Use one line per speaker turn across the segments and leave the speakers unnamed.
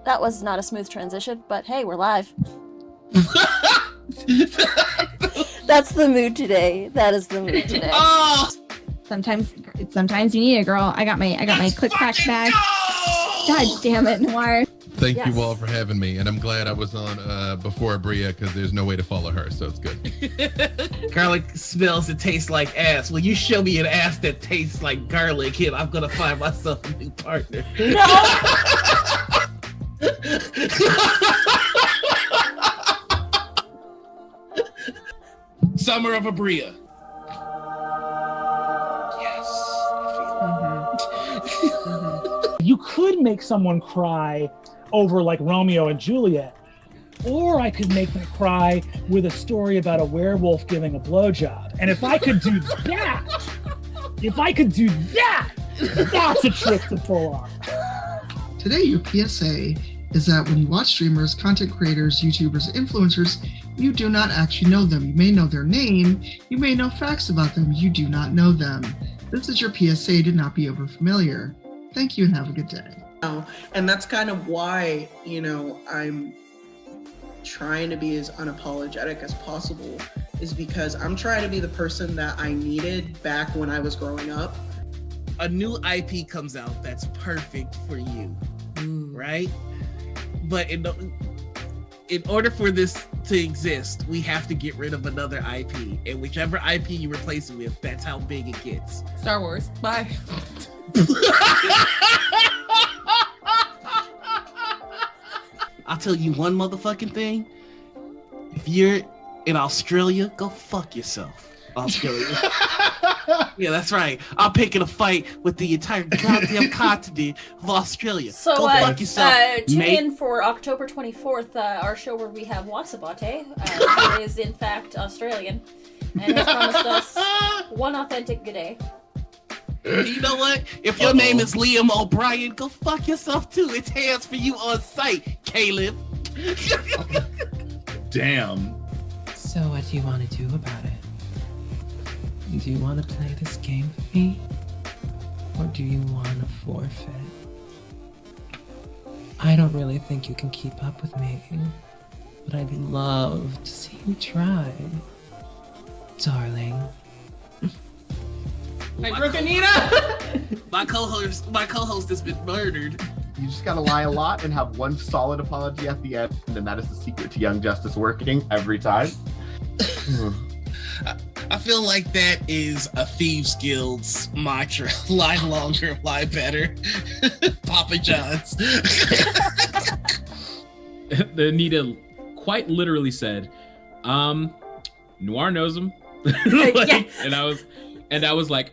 That was not a smooth transition, but hey, we're live. That's the mood today. That is the mood today.
Oh,
Sometimes you need a girl. I got my click clack bag. God damn it, Noir.
Thank
Yes.
you all for having me, and I'm glad I was on before Bria because there's no way to follow her, so it's good.
garlic smells and tastes like ass. Well, you show me an ass that tastes like garlic, and I'm gonna find myself a new partner.
No.
Summer of Abria. Yes.
You could make someone cry over like Romeo and Juliet, or I could make them cry with a story about a werewolf giving a blowjob. And if I could do that, that's a trick to pull off.
Today, your PSA is that when you watch streamers, content creators, YouTubers, influencers, you do not actually know them. You may know their name, you may know facts about them, you do not know them. This is your PSA to not be over familiar. Thank you and have a good day.
And that's kind of why, I'm trying to be as unapologetic as possible, is because I'm trying to be the person that I needed back when I was growing up.
A new IP comes out that's perfect for you, right? But in order for this to exist, we have to get rid of another IP. And whichever IP you replace it with, that's how big it gets.
Star Wars. Bye.
I'll tell you one motherfucking thing. If you're in Australia, go fuck yourself. Australia. Yeah, that's right. I'm picking a fight with the entire goddamn continent of Australia.
So,
go fuck yourself,
tune
mate.
in for October 24th, our show where we have Wasabate, who is in fact Australian, and has promised us one authentic good day.
You know what? If your name is Liam O'Brien, go fuck yourself too. It's hands for you on site, Caleb.
Damn.
So what do you want to do about it? Do you want to play this game with me? Or do you want to forfeit? I don't really think you can keep up with me, but I'd love to see you try. Darling.
Hey, Brooke Anita! My co-host has been murdered.
You just gotta lie a lot and have one solid apology at the end, and that is the secret to Young Justice working every time.
I feel like that is a Thieves Guild's mantra. Lie longer, lie better. Papa John's.
Anita quite literally said, Noir knows him.
Yes.
And I was like,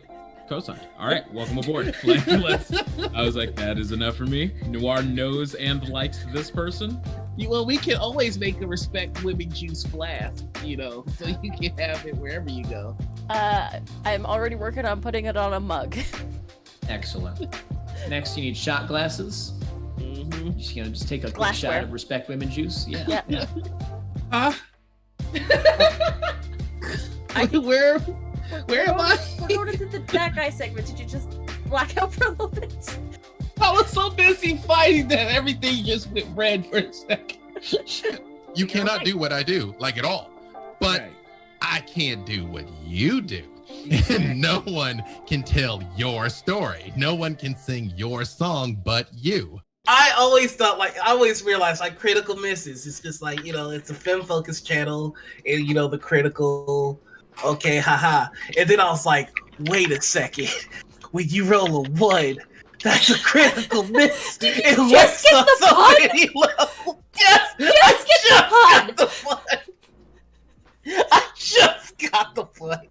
co-signed. All right, welcome aboard. I was like, that is enough for me. Noir knows and likes this person.
Well, we can always make a Respect Women Juice flask, so you can have it wherever you go.
I'm already working on putting it on a mug.
Excellent. Next, you need shot glasses.
Mm-hmm.
Just take a quick
Glassware.
shot of Respect Women juice. Yeah.
Yeah.
Huh? Where am I?
We're going into the that guy segment. Did you just black out for a little bit?
I was so busy fighting that everything just went red for a second.
You cannot do what I do, like at all. But
Right.
I can't do what you do. And no one can tell your story. No one can sing your song but you.
I always realized Critical Misses. It's just it's a femme-focused channel, and the critical, okay, haha. And then I was like, wait a second. When you roll a 1, that's a critical miss. It
just get the pun?
Level. Yes,
Just get the pun.
got the pun. I just got the pun.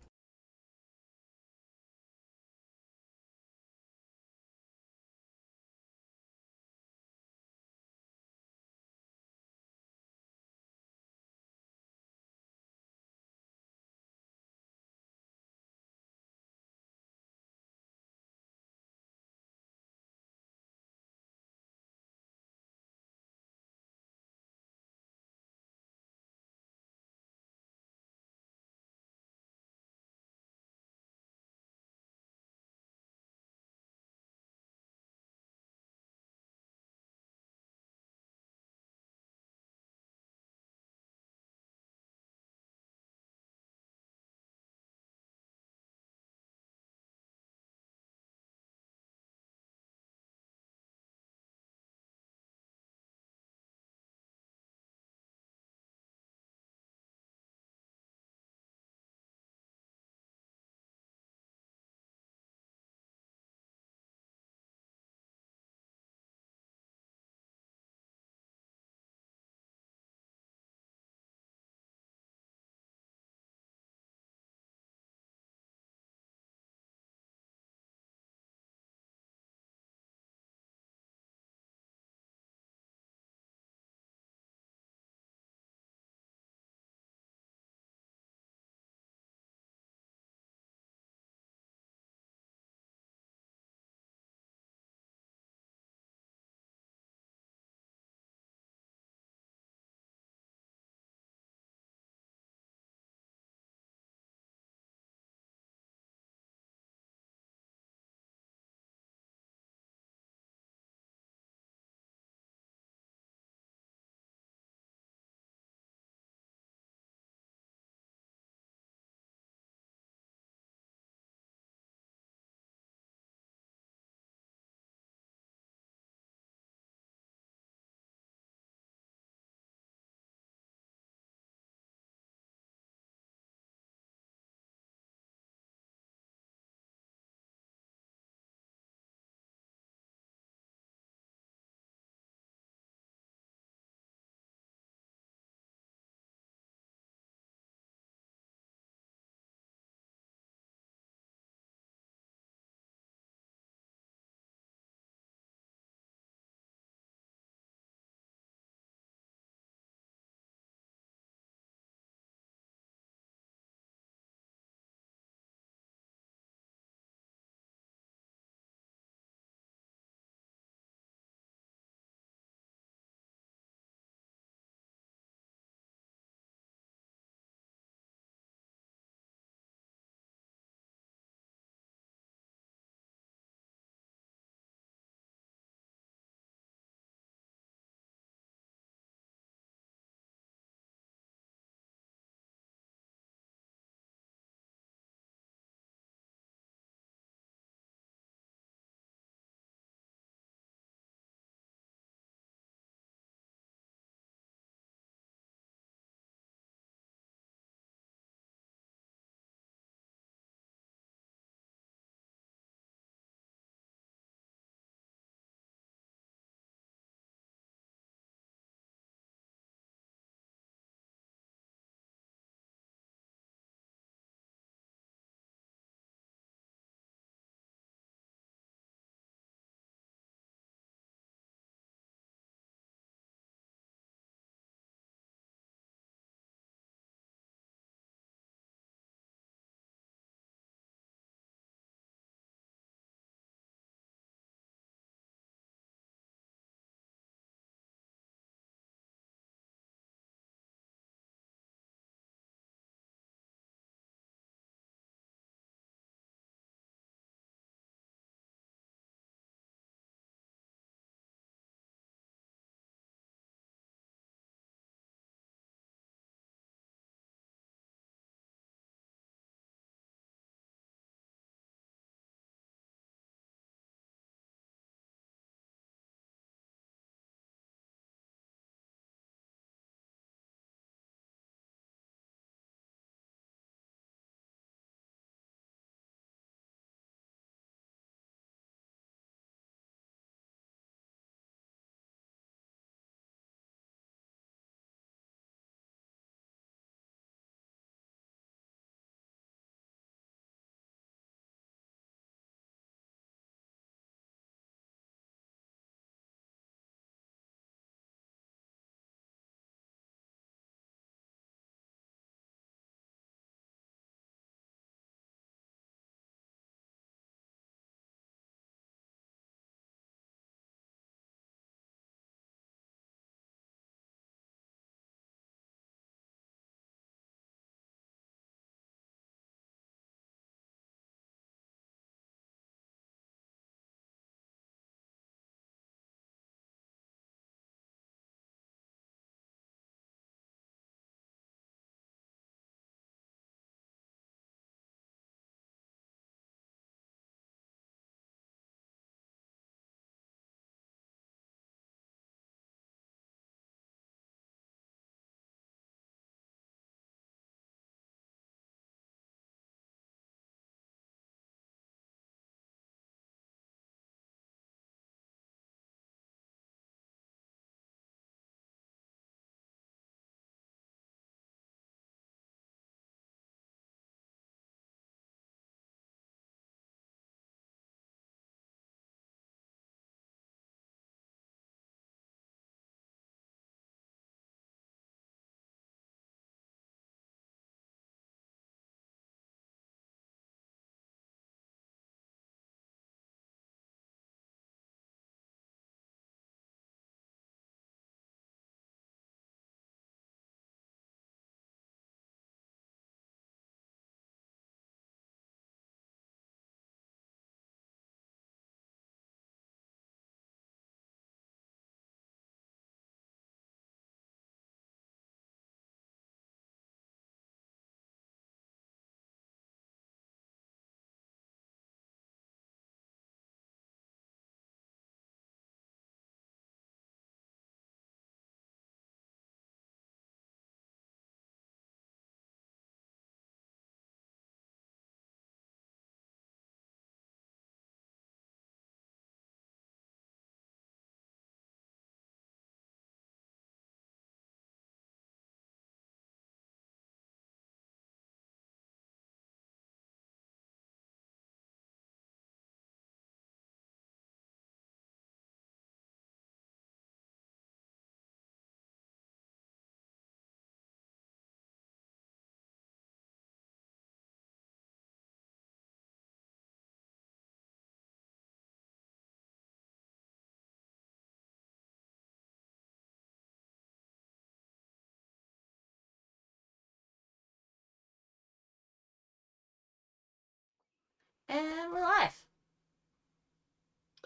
And we're live.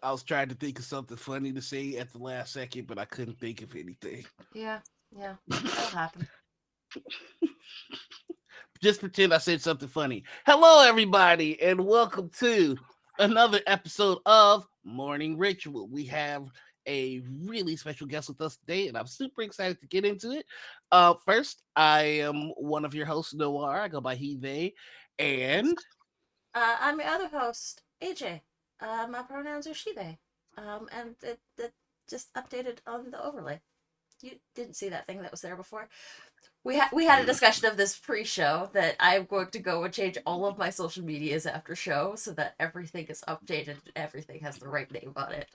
I was trying to think of something funny to say at the last second, but I couldn't think of anything.
Yeah, that'll happen.
Just pretend I said something funny. Hello, everybody, and welcome to another episode of Morning Ritual. We have a really special guest with us today, and I'm super excited to get into it. First, I am one of your hosts, Noir. I go by he, they, and
I'm your other host, AJ. My pronouns are she, they. And it just updated on the overlay. You didn't see that thing that was there before. We had a discussion of this pre-show that I'm going to go and change all of my social medias after show so that everything is updated and everything has the right name on it.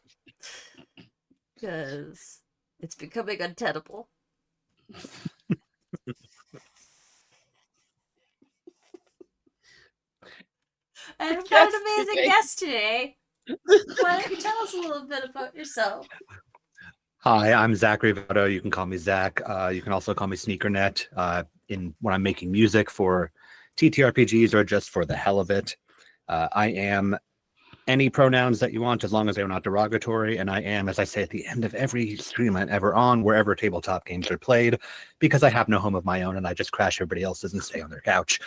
Because it's becoming untenable. And we've got an amazing guest today. Why don't you tell us a little bit about yourself?
Hi, I'm Zachary Votto. You can call me Zach. You can also call me Sneakernet when I'm making music for TTRPGs or just for the hell of it. I am any pronouns that you want as long as they're not derogatory. And I am, as I say at the end of every stream I'm ever on, wherever tabletop games are played, because I have no home of my own and I just crash everybody else's and stay on their couch.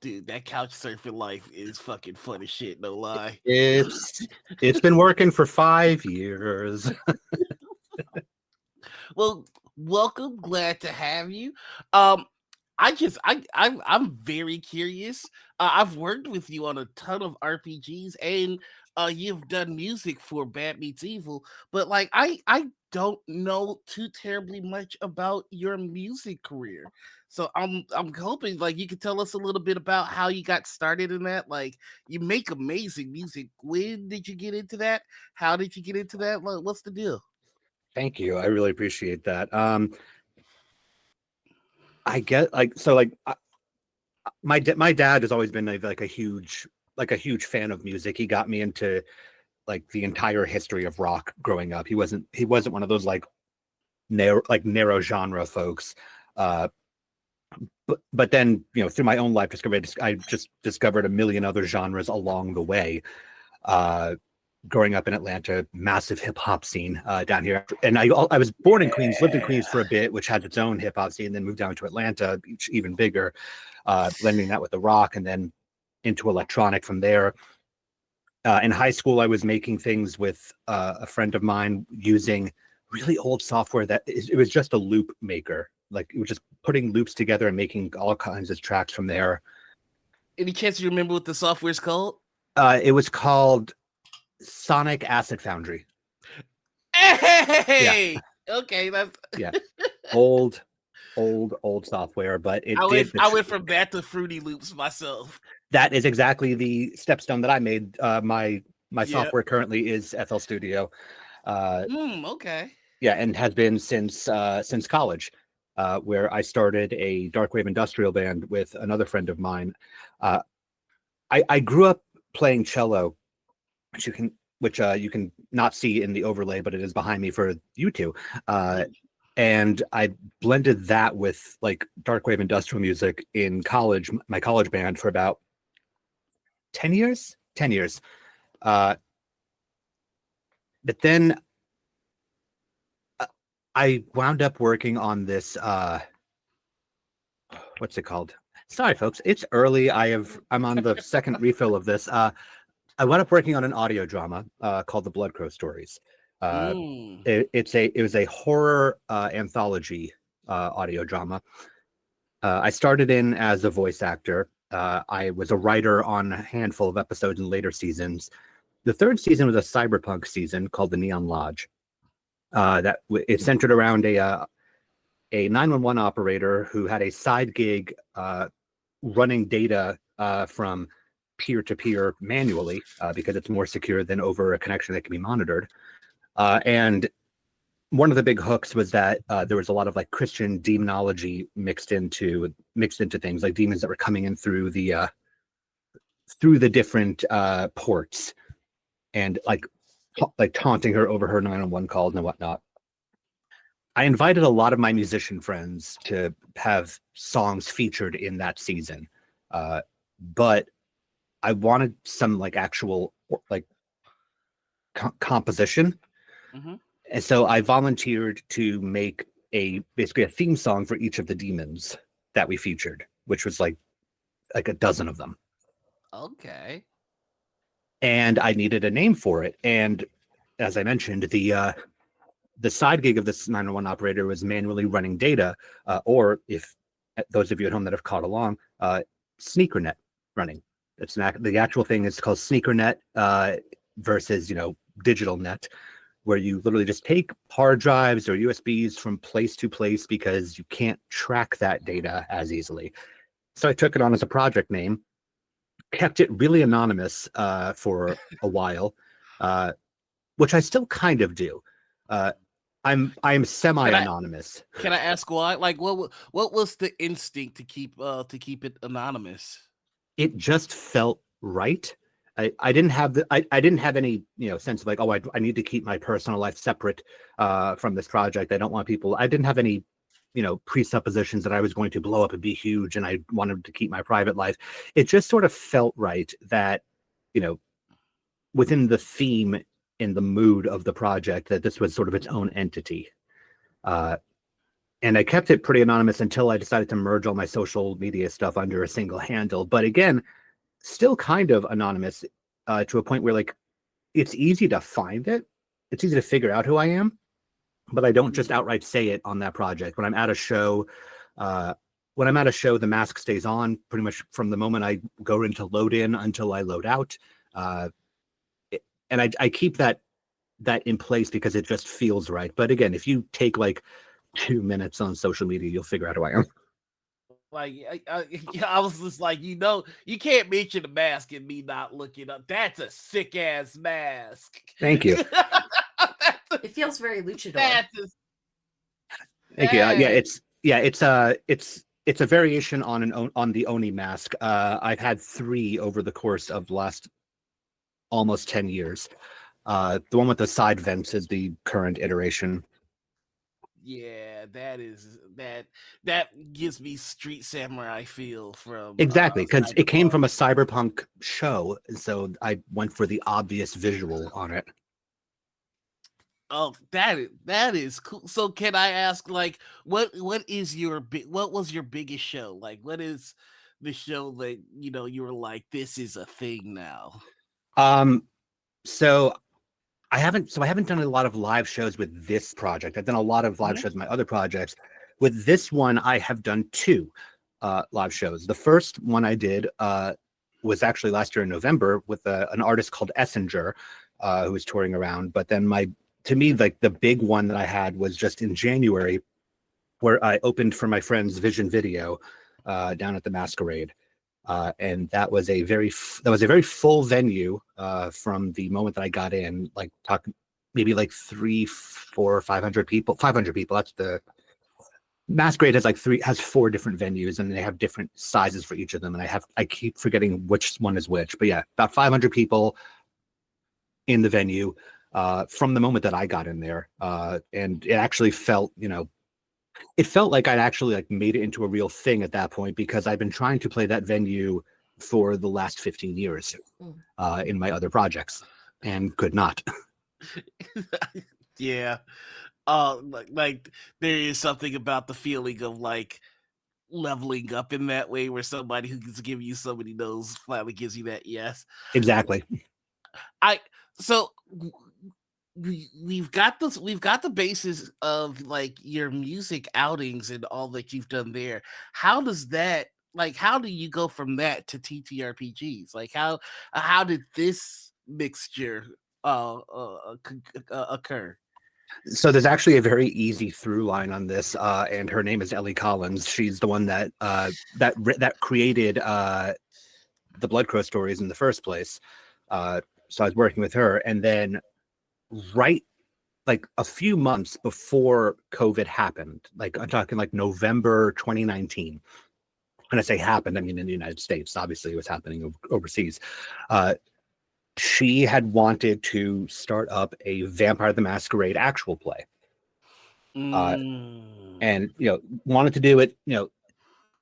dude, that couch surfing life is fucking fun as shit, no lie.
It's been working for 5 years.
Well, welcome. Glad to have you. I'm very curious. I've worked with you on a ton of RPGs, and you've done music for Bad Meets Evil, but like I don't know too terribly much about your music career. So I'm hoping like you could tell us a little bit about how you got started in that. Like you make amazing music. When did you get into that? How did you get into that? What's the deal?
Thank you. I really appreciate that. My dad has always been like a huge fan of music. He got me into like the entire history of rock growing up. He wasn't one of those like narrow genre folks. But then, you know, through my own life I just discovered a million other genres along the way. Growing up in Atlanta, massive hip hop scene down here. And I was born in Queens, lived in Queens for a bit, which had its own hip hop scene, then moved down to Atlanta, even bigger, blending that with the rock and then into electronic from there. In high school, I was making things with a friend of mine using really old software it was just a loop maker. Like it was just putting loops together and making all kinds of tracks from there.
Any chance you remember what the software's called?
It was called Sonic Acid Foundry.
Hey! Yeah. Okay, that's
yeah. Old software, but
I went from that to Fruity Loops myself.
That is exactly the stepstone that I made. My software currently is FL Studio.
Okay.
Yeah, and has been since college, where I started a darkwave industrial band with another friend of mine. I grew up playing cello, which you can not see in the overlay, but it is behind me for you two. And I blended that with like darkwave industrial music in college, my college band, for about 10 years. But then I wound up working on this. What's it called? Sorry, folks. It's early. I'm on the second refill of this. I wound up working on an audio drama called The Blood Crow Stories. It was a horror anthology audio drama. I started in as a voice actor. I was a writer on a handful of episodes in later seasons. The third season was a cyberpunk season called The Neon Lodge. It centered around a 911 operator who had a side gig running data from peer-to-peer manually because it's more secure than over a connection that can be monitored. And one of the big hooks was that there was a lot of like Christian demonology mixed into things, like demons that were coming in through the different ports and like taunting her over her 911 calls and whatnot. I invited a lot of my musician friends to have songs featured in that season. But I wanted some like actual like composition.
Mm-hmm.
And so I volunteered to make basically a theme song for each of the demons that we featured, which was like a dozen of them.
Okay.
And I needed a name for it. And as I mentioned, the side gig of this 911 operator was manually running data, or if those of you at home that have caught along, SneakerNet running. It's the actual thing is called SneakerNet versus digital net, where you literally just take hard drives or USBs from place to place because you can't track that data as easily. So I took it on as a project name, kept it really anonymous for a while, which I still kind of do. I'm semi-anonymous.
Can I ask why? Like, what was the instinct to keep it anonymous?
It just felt right. I didn't have I didn't have any sense of like, oh, I need to keep my personal life separate from this project. I don't want people. I didn't have any presuppositions that I was going to blow up and be huge, and I wanted to keep my private life. It just sort of felt right that within the theme and the mood of the project that this was sort of its own entity. And I kept it pretty anonymous until I decided to merge all my social media stuff under a single handle. But again, still kind of anonymous to a point where like it's easy to find it. It's easy to figure out who I am, but I don't just outright say it on that project. When I'm at a show, the mask stays on pretty much from the moment I go into load in until I load out. And I keep that in place because it just feels right. But again, if you take like 2 minutes on social media, you'll figure out who I am.
Like I was just like, you can't mention the mask and me not looking up. That's a sick ass mask.
Thank you.
It feels very luchador.
Thank you. It's a variation on the Oni mask. I've had 3 over the course of the last almost 10 years. The one with the side vents is the current iteration.
Yeah, that gives me Street Samurai feel from
exactly because it came from a cyberpunk show, and so I went for the obvious visual on it.
Oh, that is cool. So can I ask, like, what was your biggest show? Like, what is the show that you were like, this is a thing now?
So I haven't done a lot of live shows with this project. I've done a lot of live shows with my other projects. With this one, I have done 2 live shows. The first one I did was actually last year in November with an artist called Essinger, who was touring around. But then to me, like the big one that I had was just in January, where I opened for my friend's Vision Video down at the Masquerade. And that was a very full venue from the moment that I got in, like maybe like 300, 400, 500 people. 500 people. That's the Masquerade has 4 different venues, and they have different sizes for each of them. And I keep forgetting which one is which. But yeah, about 500 people in the venue from the moment that I got in there, and it actually felt it felt like I'd actually like made it into a real thing at that point, because I've been trying to play that venue for the last 15 years in my other projects and could not.
Yeah. Like there is something about the feeling of like leveling up in that way, where somebody who can give you so many no's finally gives you that yes.
Exactly.
We've got the basis of like your music outings and all that you've done there. How do you go from that to TTRPGs? Like how did this mixture occur?
So there's actually a very easy through line on this, and her name is Ellie Collins. She's the one that created the Blood Crow stories in the first place. So I was working with her, and then right like a few months before COVID happened, like I'm talking like November 2019. When I say happened, I mean in the United States. Obviously, it was happening overseas. She had wanted to start up a Vampire the Masquerade actual play, and wanted to do it,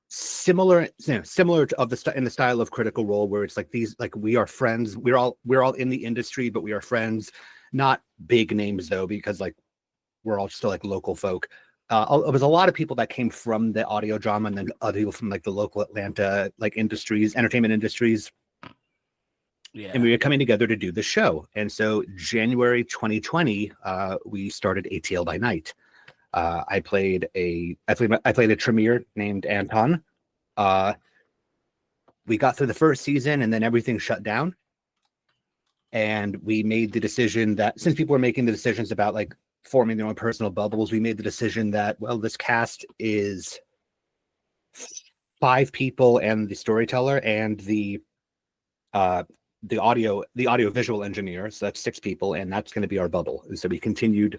similar, similar to, in the style of Critical Role, where it's like these, like we are friends. We're all in the industry, but we are friends. Not big names though, because like we're all still like local folk. It was a lot of people that came from the audio drama, and then other people from like the local Atlanta like industries, entertainment industries.
Yeah.
And we were coming together to do the show. And so January 2020, we started ATL by Night. I played a Tremere named Anton. We got through the first season, and then everything shut down. And we made the decision that, since people were making the decisions about like forming their own personal bubbles, we made the decision that, well, this cast is 5 people and the storyteller and the audio visual engineer. So that's 6 people, and that's going to be our bubble. And so we continued.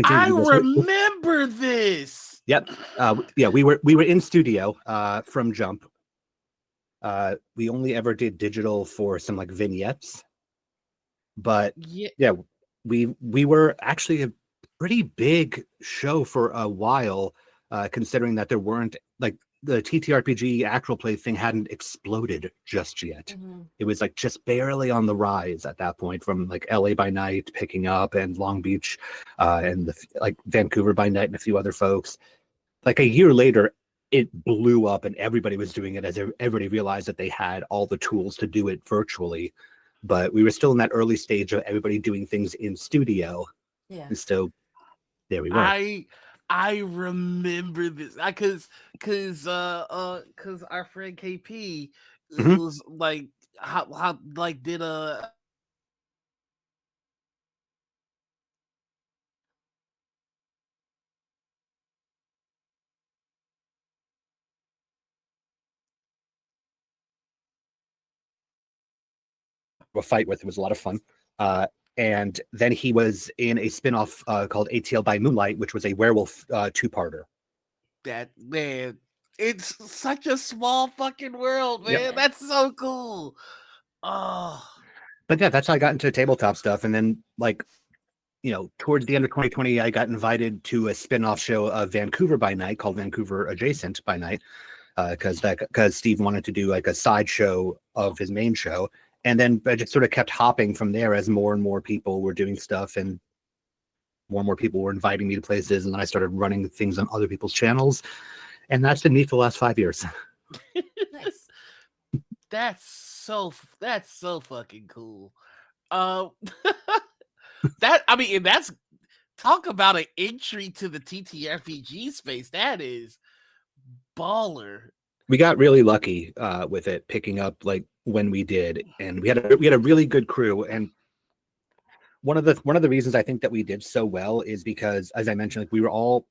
I remember this.
Yep. Yeah, we were in studio from jump. We only ever did digital for some like vignettes, but yeah, we were actually a pretty big show for a while, considering that there weren't like the TTRPG actual play thing hadn't exploded just yet.
Mm-hmm.
It was like just barely on the rise at that point, from like LA by Night picking up, and Long Beach, and like Vancouver by Night and a few other folks. Like a year later, it blew up, and everybody was doing it, as everybody realized that they had all the tools to do it virtually. But we were still in that early stage of everybody doing things in studio.
Yeah.
And so there we were.
I remember this because our friend KP was like how like did a
fight with. It was a lot of fun. And then he was in a spin-off called ATL by Moonlight, which was a werewolf 2-parter.
that man. It's such a small fucking world, man.
Yep.
That's so cool. Oh,
But yeah, that's how I got into tabletop stuff. And then, like, towards the end of 2020, I got invited to a spin-off show of Vancouver by Night called Vancouver Adjacent by Night, because Steve wanted to do like a side show of his main show. And then I just sort of kept hopping from there as more and more people were doing stuff, and more people were inviting me to places. And then I started running things on other people's channels. And that's been me for the last 5 years.
Nice.
that's so fucking cool. That's talk about an entry to the TTRPG space. That is baller.
We got really lucky with it picking up like when we did, and we had a really good crew. And one of the reasons I think that we did so well is because, as I mentioned, like we were all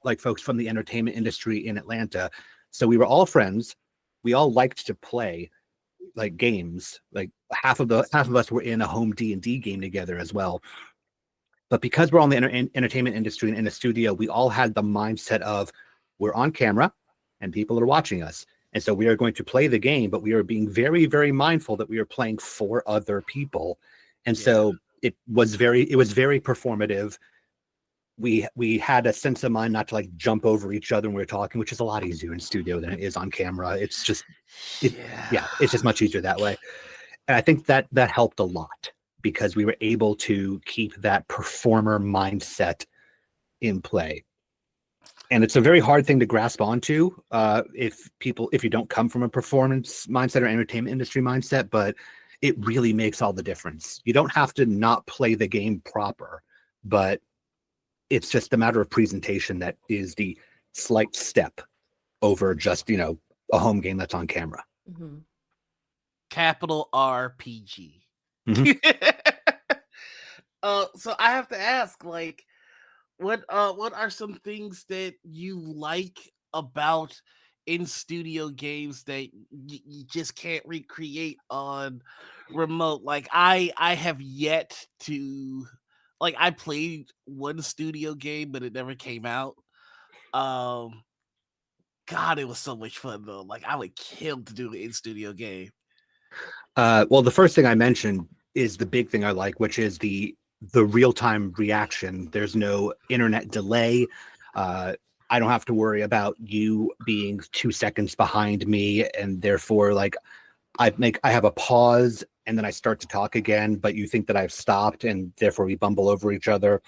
like folks from the entertainment industry in Atlanta, so we were all friends. We all liked to play like games. Like half of us were in a home D&D game together as well. But because we're all in the entertainment industry and in a studio, we all had the mindset of we're on camera and people are watching us. And so we are going to play the game, but we are being very, very mindful that we are playing for other people. And so it was very performative. We had a sense of mind not to like jump over each other when we were talking, which is a lot easier in studio than it is on camera. It's just, it's just much easier that way. And I think that helped a lot, because we were able to keep that performer mindset in play. And it's a very hard thing to grasp onto if you don't come from a performance mindset or entertainment industry mindset, but it really makes all the difference. You don't have to not play the game proper, but it's just a matter of presentation that is the slight step over just, a home game that's on camera.
Mm-hmm.
Capital RPG.
Mm-hmm.
So I have to ask, like, what are some things that you like about in studio games that you just can't recreate on remote? Like I have yet to, like, I played one studio game, but it never came out. God, it was so much fun though. Like I would kill to do an in studio game.
Well, the first thing I mentioned is the big thing I like, which is the real-time reaction. There's no internet delay. I don't have to worry about you being 2 seconds behind me, and therefore, like, I have a pause and then I start to talk again, but you think that I've stopped, and therefore we bumble over each other.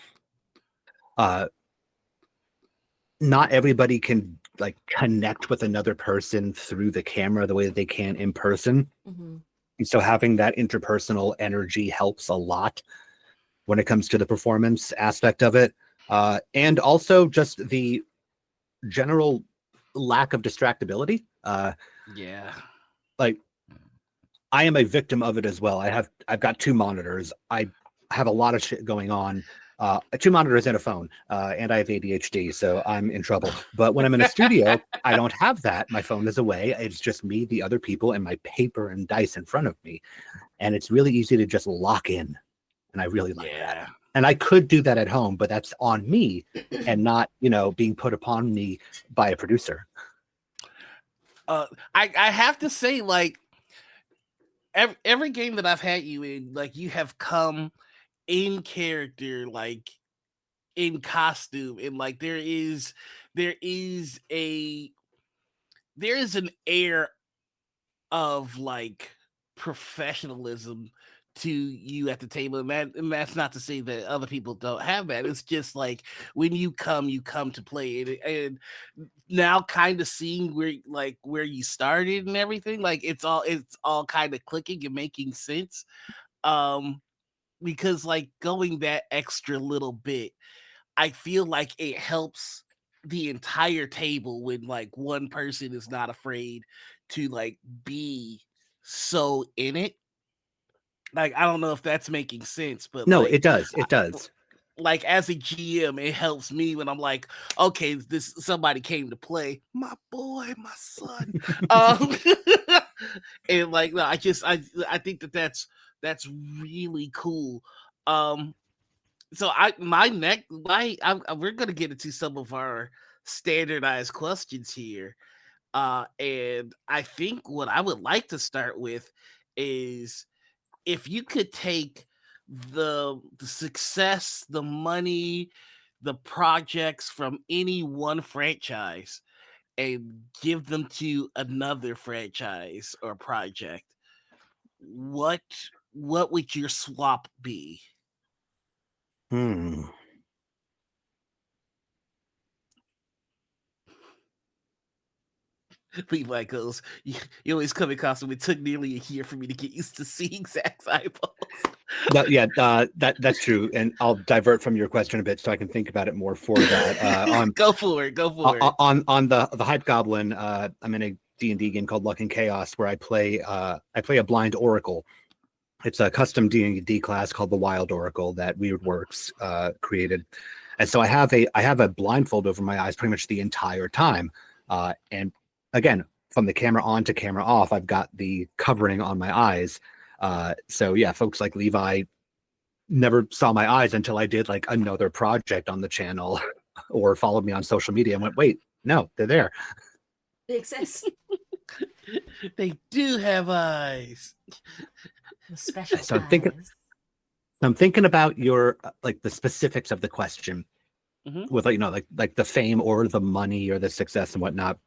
Not everybody can like connect with another person through the camera the way that they can in person.
Mhm.
And so having that interpersonal energy helps a lot when it comes to the performance aspect of it. And also just the general lack of distractibility.
Yeah.
Like, I am a victim of it as well. I've got 2 monitors. I have a lot of shit going on. 2 monitors and a phone, and I have ADHD, so I'm in trouble. But when I'm in a studio, I don't have that. My phone is away. It's just me, the other people, and my paper and dice in front of me. And it's really easy to just lock in. And I really like that. And I could do that at home, but that's on me and not, being put upon me by a producer.
I have to say, like, every game that I've had you in, like, you have come in character, like in costume, and like there is an air of like professionalism to you at the table, and that's not to say that other people don't have that. It's just like when you come to play it, and now kind of seeing where you started and everything, like it's all kind of clicking and making sense. Because like going that extra little bit, I feel like it helps the entire table when like one person is not afraid to like be so in it. Like, I don't know if that's making sense, but
No,
like,
it does. It does.
Like as a GM, it helps me when I'm like, okay, somebody came to play, my boy, my son. And like, no, I think that's really cool. So we're gonna get into some of our standardized questions here. And I think what I would like to start with is if you could take the success, the money, the projects from any one franchise and give them to another franchise or project, what would your swap be? Levi goes, you always come in costume. It took nearly a year for me to get used to seeing Zach's eyeballs.
No, yeah, that's true. And I'll divert from your question a bit so I can think about it more for that.
Go for it.
On the Hype Goblin, I'm in a D&D game called Luck and Chaos where I play a blind oracle. It's a custom D&D class called the Wild Oracle that WeirdWorks created. And so I have a blindfold over my eyes pretty much the entire time. And again, from the camera on to camera off, I've got the covering on my eyes. So yeah, folks like Levi never saw my eyes until I did like another project on the channel or followed me on social media and went, wait, no, they're there.
They exist.
They do have eyes.
Special
So I'm thinking about your like the specifics of the question with like the fame or the money or the success and whatnot.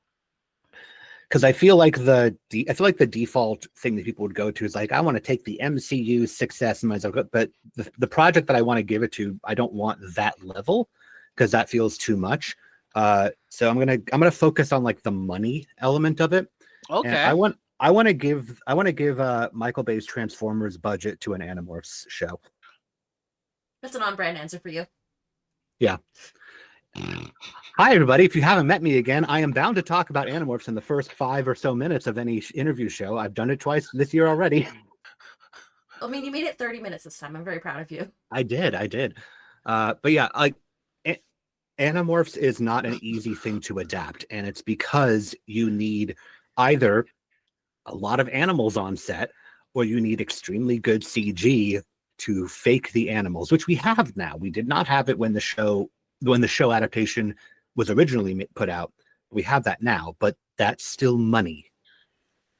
Because I feel like the default thing that people would go to is like, I want to take the MCU success and myself, but the project that I want to give it to, I don't want that level because that feels too much. So I'm gonna focus on like the money element of it.
Okay.
And I want to give Michael Bay's Transformers budget to an Animorphs show.
That's an on-brand answer for you.
Yeah. Hi, everybody. If you haven't met me again, I am bound to talk about Animorphs in the first 5 or so minutes of any interview show. I've done it twice this year already.
I mean, you made it 30 minutes this time. I'm very proud of you.
I did. But yeah, like Animorphs is not an easy thing to adapt, and it's because you need either a lot of animals on set or you need extremely good CG to fake the animals, which we have now. We did not have it when the show adaptation was originally put out. We have that now, but that's still money.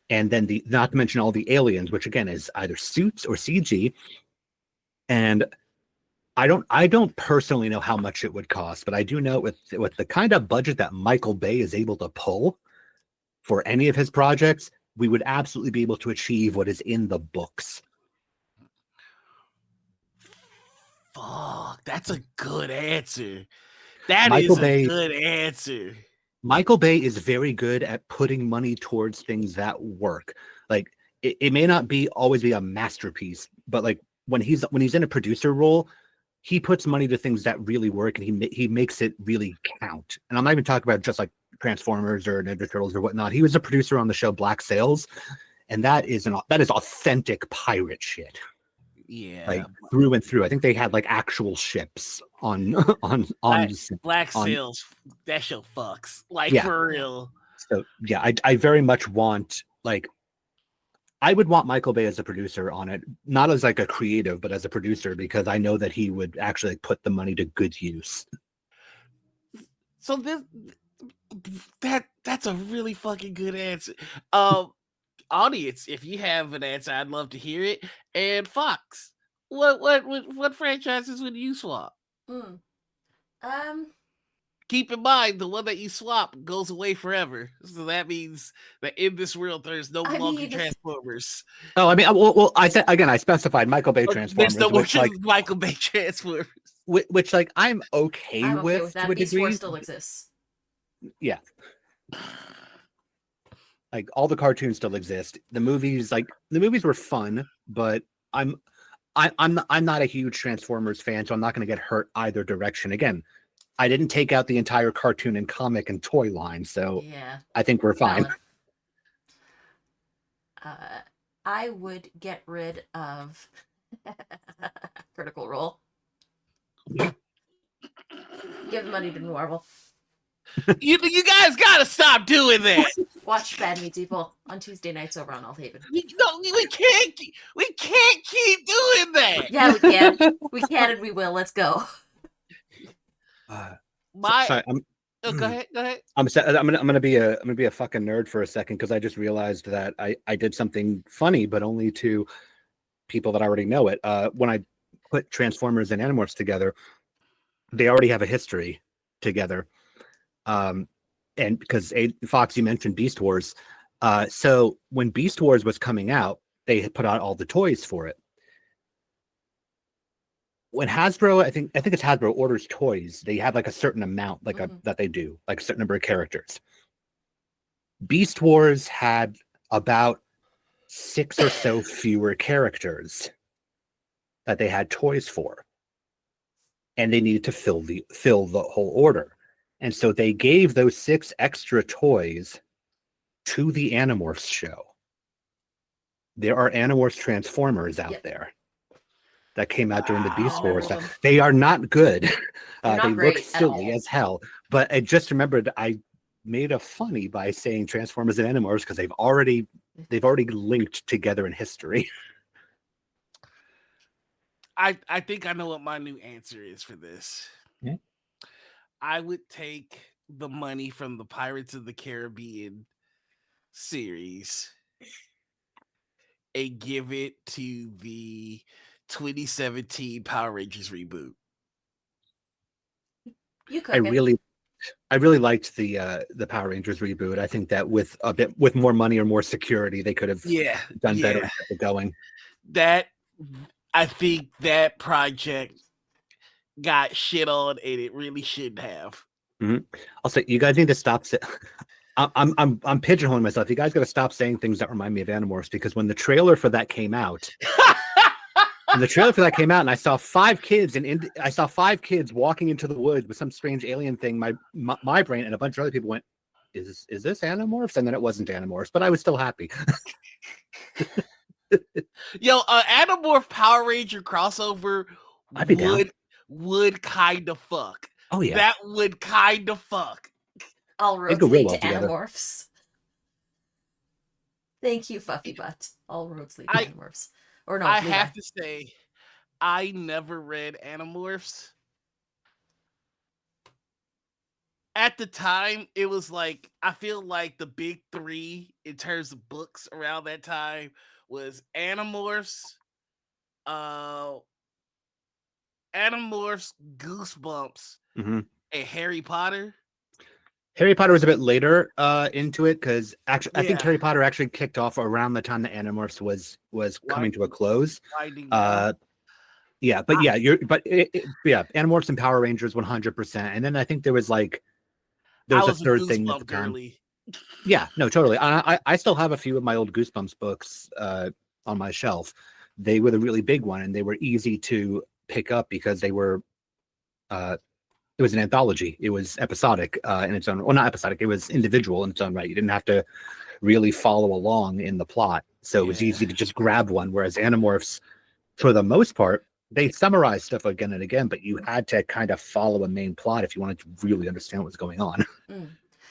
And then not to mention all the aliens, which again is either suits or CG. And I don't personally know how much it would cost, but I do know with the kind of budget that Michael Bay is able to pull for any of his projects, we would absolutely be able to achieve what is in the books.
Fuck, that's a good answer. That
Michael
is a
Bay-
good answer.
Michael Bay is very good at putting money towards things that work. Like it may not be always be a masterpiece, but like when he's in a producer role, he puts money to things that really work, and he makes it really count. And I'm not even talking about just like Transformers or Ninja Turtles or whatnot. He was a producer on the show Black Sails, and that is authentic pirate shit.
Yeah,
Like through and through. I think they had like actual ships on
Black
on-
Sails. That show fucks. Like
Yeah.
for real.
So yeah, I very much want like I would want Michael Bay as a producer on it, not as like a creative, but as a producer, because I know that he would actually like, put the money to good use.
So that's a really fucking good answer. Audience, if you have an answer, I'd love to hear it. And Fox, what franchises would you swap? Keep in mind, the one that you swap goes away forever. So that means that in this world, there's no longer Transformers.
Oh, I mean, I specified Michael Bay Transformers,
There's no more
which, like,
Michael Bay Transformers.
which like I'm okay
I'm okay
with
with that.
to a
Beast
degree.
Wars still exists.
Yeah. Like all the cartoons still exist. The movies were fun, but I'm not a huge Transformers fan, so I'm not going to get hurt either direction. Again, I didn't take out the entire cartoon and comic and toy line, so
Yeah.
I think we're fine.
I would get rid of Critical Role. Give the money to Marvel.
You guys gotta stop doing that.
Watch Bad Meets Evil on Tuesday nights over on Althaven.
We can't keep doing that.
Yeah, we can. We can and we will. Let's go.
Sorry,
Go ahead.
I'm gonna be a fucking nerd for a second because I just realized that I did something funny, but only to people that already know it. When I put Transformers and Animorphs together, they already have a history together. And because Fox, you mentioned Beast Wars, so when Beast Wars was coming out, they had put out all the toys for it. When Hasbro, I think it's Hasbro orders toys, they have like a certain amount, like that they do, like a certain number of characters. Beast Wars had about 6 or so fewer characters that they had toys for, and they needed to fill the whole order. And so they gave those 6 extra toys to the Animorphs show. There are Animorphs Transformers out there that came out during the Beast Wars. They are not good.
Not
they
great
look
at
silly
all.
as hell. But I just remembered I made a funny by saying Transformers and Animorphs because they've already linked together in history.
I think I know what my new answer is for this.
Yeah.
I would take the money from the Pirates of the Caribbean series and give it to the 2017 Power Rangers reboot.
You could.
I really liked the Power Rangers reboot. I think that with more money or more security, they could have done better at going.
That I think that project got shit on, and it really shouldn't have.
Mm-hmm. I'll say you guys need to stop. I'm pigeonholing myself. You guys got to stop saying things that remind me of Animorphs, because when the trailer for that came out, and I saw 5 kids I saw 5 kids walking into the woods with some strange alien thing. My brain and a bunch of other people went, "Is this Animorphs?" And then it wasn't Animorphs, but I was still happy.
Yo, Animorph Power Ranger crossover
I'd be down.
would kind of fuck.
Oh yeah,
that would kind of fuck.
All roads
go real
lead
well
to
together.
Animorphs. Thank you, Fuffy Butt. All roads lead to Animorphs. Or no,
I
Levi.
have to say, I never read Animorphs. At the time, it was like, I feel like the big 3 in terms of books around that time was Animorphs, Animorphs, Goosebumps,
Mhm.
and Harry Potter.
Harry Potter was a bit later into it because actually, I think
Yeah.
Harry Potter actually kicked off around the time that Animorphs was coming to a close.
Winding down.
Yeah, but yeah, yeah, Animorphs and Power Rangers 100%. And then I think there was like
I
a
was a
third thing at the
Goosebump
time.
girly.
Yeah, no, totally. I still have a few of my old Goosebumps books on my shelf. They were the really big one, and they were easy to pick up because they were it was an anthology. It was episodic in its own, well, not episodic. It was individual in its own right. You didn't have to really follow along in the plot, so it was easy to just grab one. Whereas Animorphs, for the most part, they summarize stuff again and again, but you had to kind of follow a main plot if you wanted to really understand what's going on.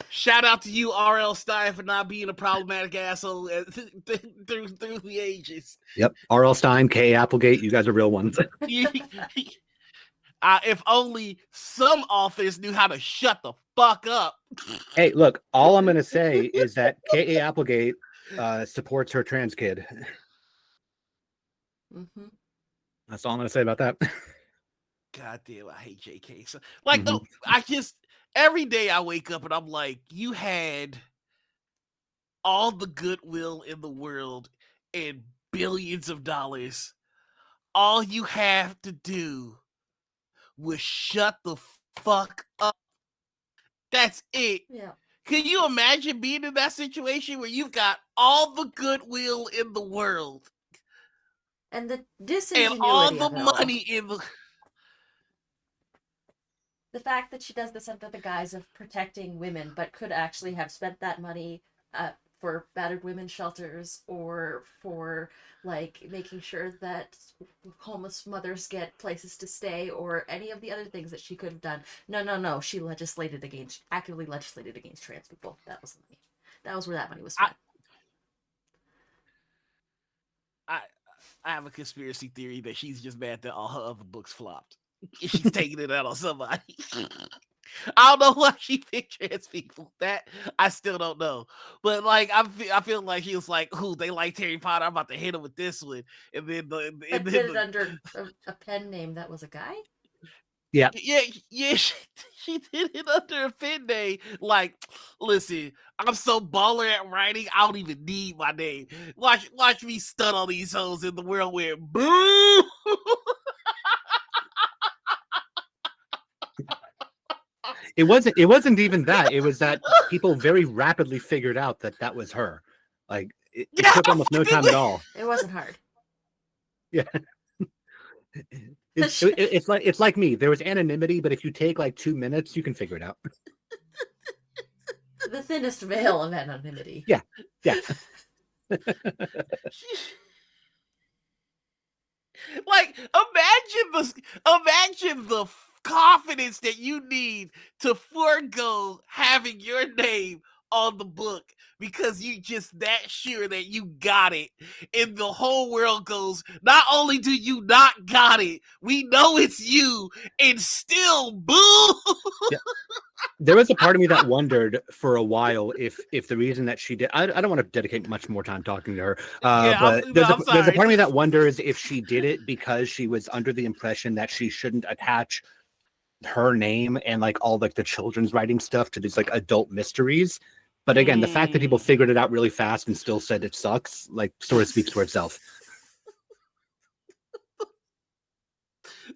Shout out to you, R.L. Stein, for not being a problematic asshole through the ages.
Yep, R.L. Stein, K. Applegate, you guys are real ones.
If only some authors knew how to shut the fuck up.
Hey, look, all I'm going to say is that K.A. Applegate supports her trans kid.
Mm-hmm.
That's all I'm going to say about that.
God damn, I hate JK. So, like, no, I just, every day I wake up and I'm like, you had all the goodwill in the world and billions of dollars. All you have to do was shut the fuck up. That's it.
Yeah.
Can you imagine being in that situation where you've got all the goodwill in the world
and the
and
disingenuity
all the
of it all.
money in
The fact that she does this under the guise of protecting women, but could actually have spent that money for battered women's shelters or for like making sure that homeless mothers get places to stay or any of the other things that she could have done. No. She actively legislated against trans people. That was the money. That was where that money was spent.
I have a conspiracy theory that she's just mad that all her other books flopped. She's taking it out on somebody. I don't know why she picked trans people. That I still don't know. But like I feel like she was like, "Ooh, they liked Harry Potter. I'm about to hit him with this one." And then
Did it under a pen name that was a guy?
Yeah.
She did it under a pen name. Like, listen, I'm so baller at writing, I don't even need my name. Watch me stun on these hoes in the world where boo.
It wasn't even that. It was that people very rapidly figured out that was her. Like it took almost no time at all.
It wasn't hard.
Yeah. It's like me. There was anonymity, but if you take like 2 minutes, you can figure it out.
The thinnest veil of anonymity.
Yeah.
Like, imagine the confidence that you need to forego having your name on the book because you just that sure that you got it, and the whole world goes, not only do you not got it, we know it's you, and still boo.
Yeah. There was a part of me that wondered for a while if the reason that she did, I don't want to dedicate much more time talking to her, but there's a part of me that wonders if she did it because she was under the impression that she shouldn't attach her name and like all like the children's writing stuff to these like adult mysteries. But again, the fact that people figured it out really fast and still said it sucks, like sort of speaks for itself.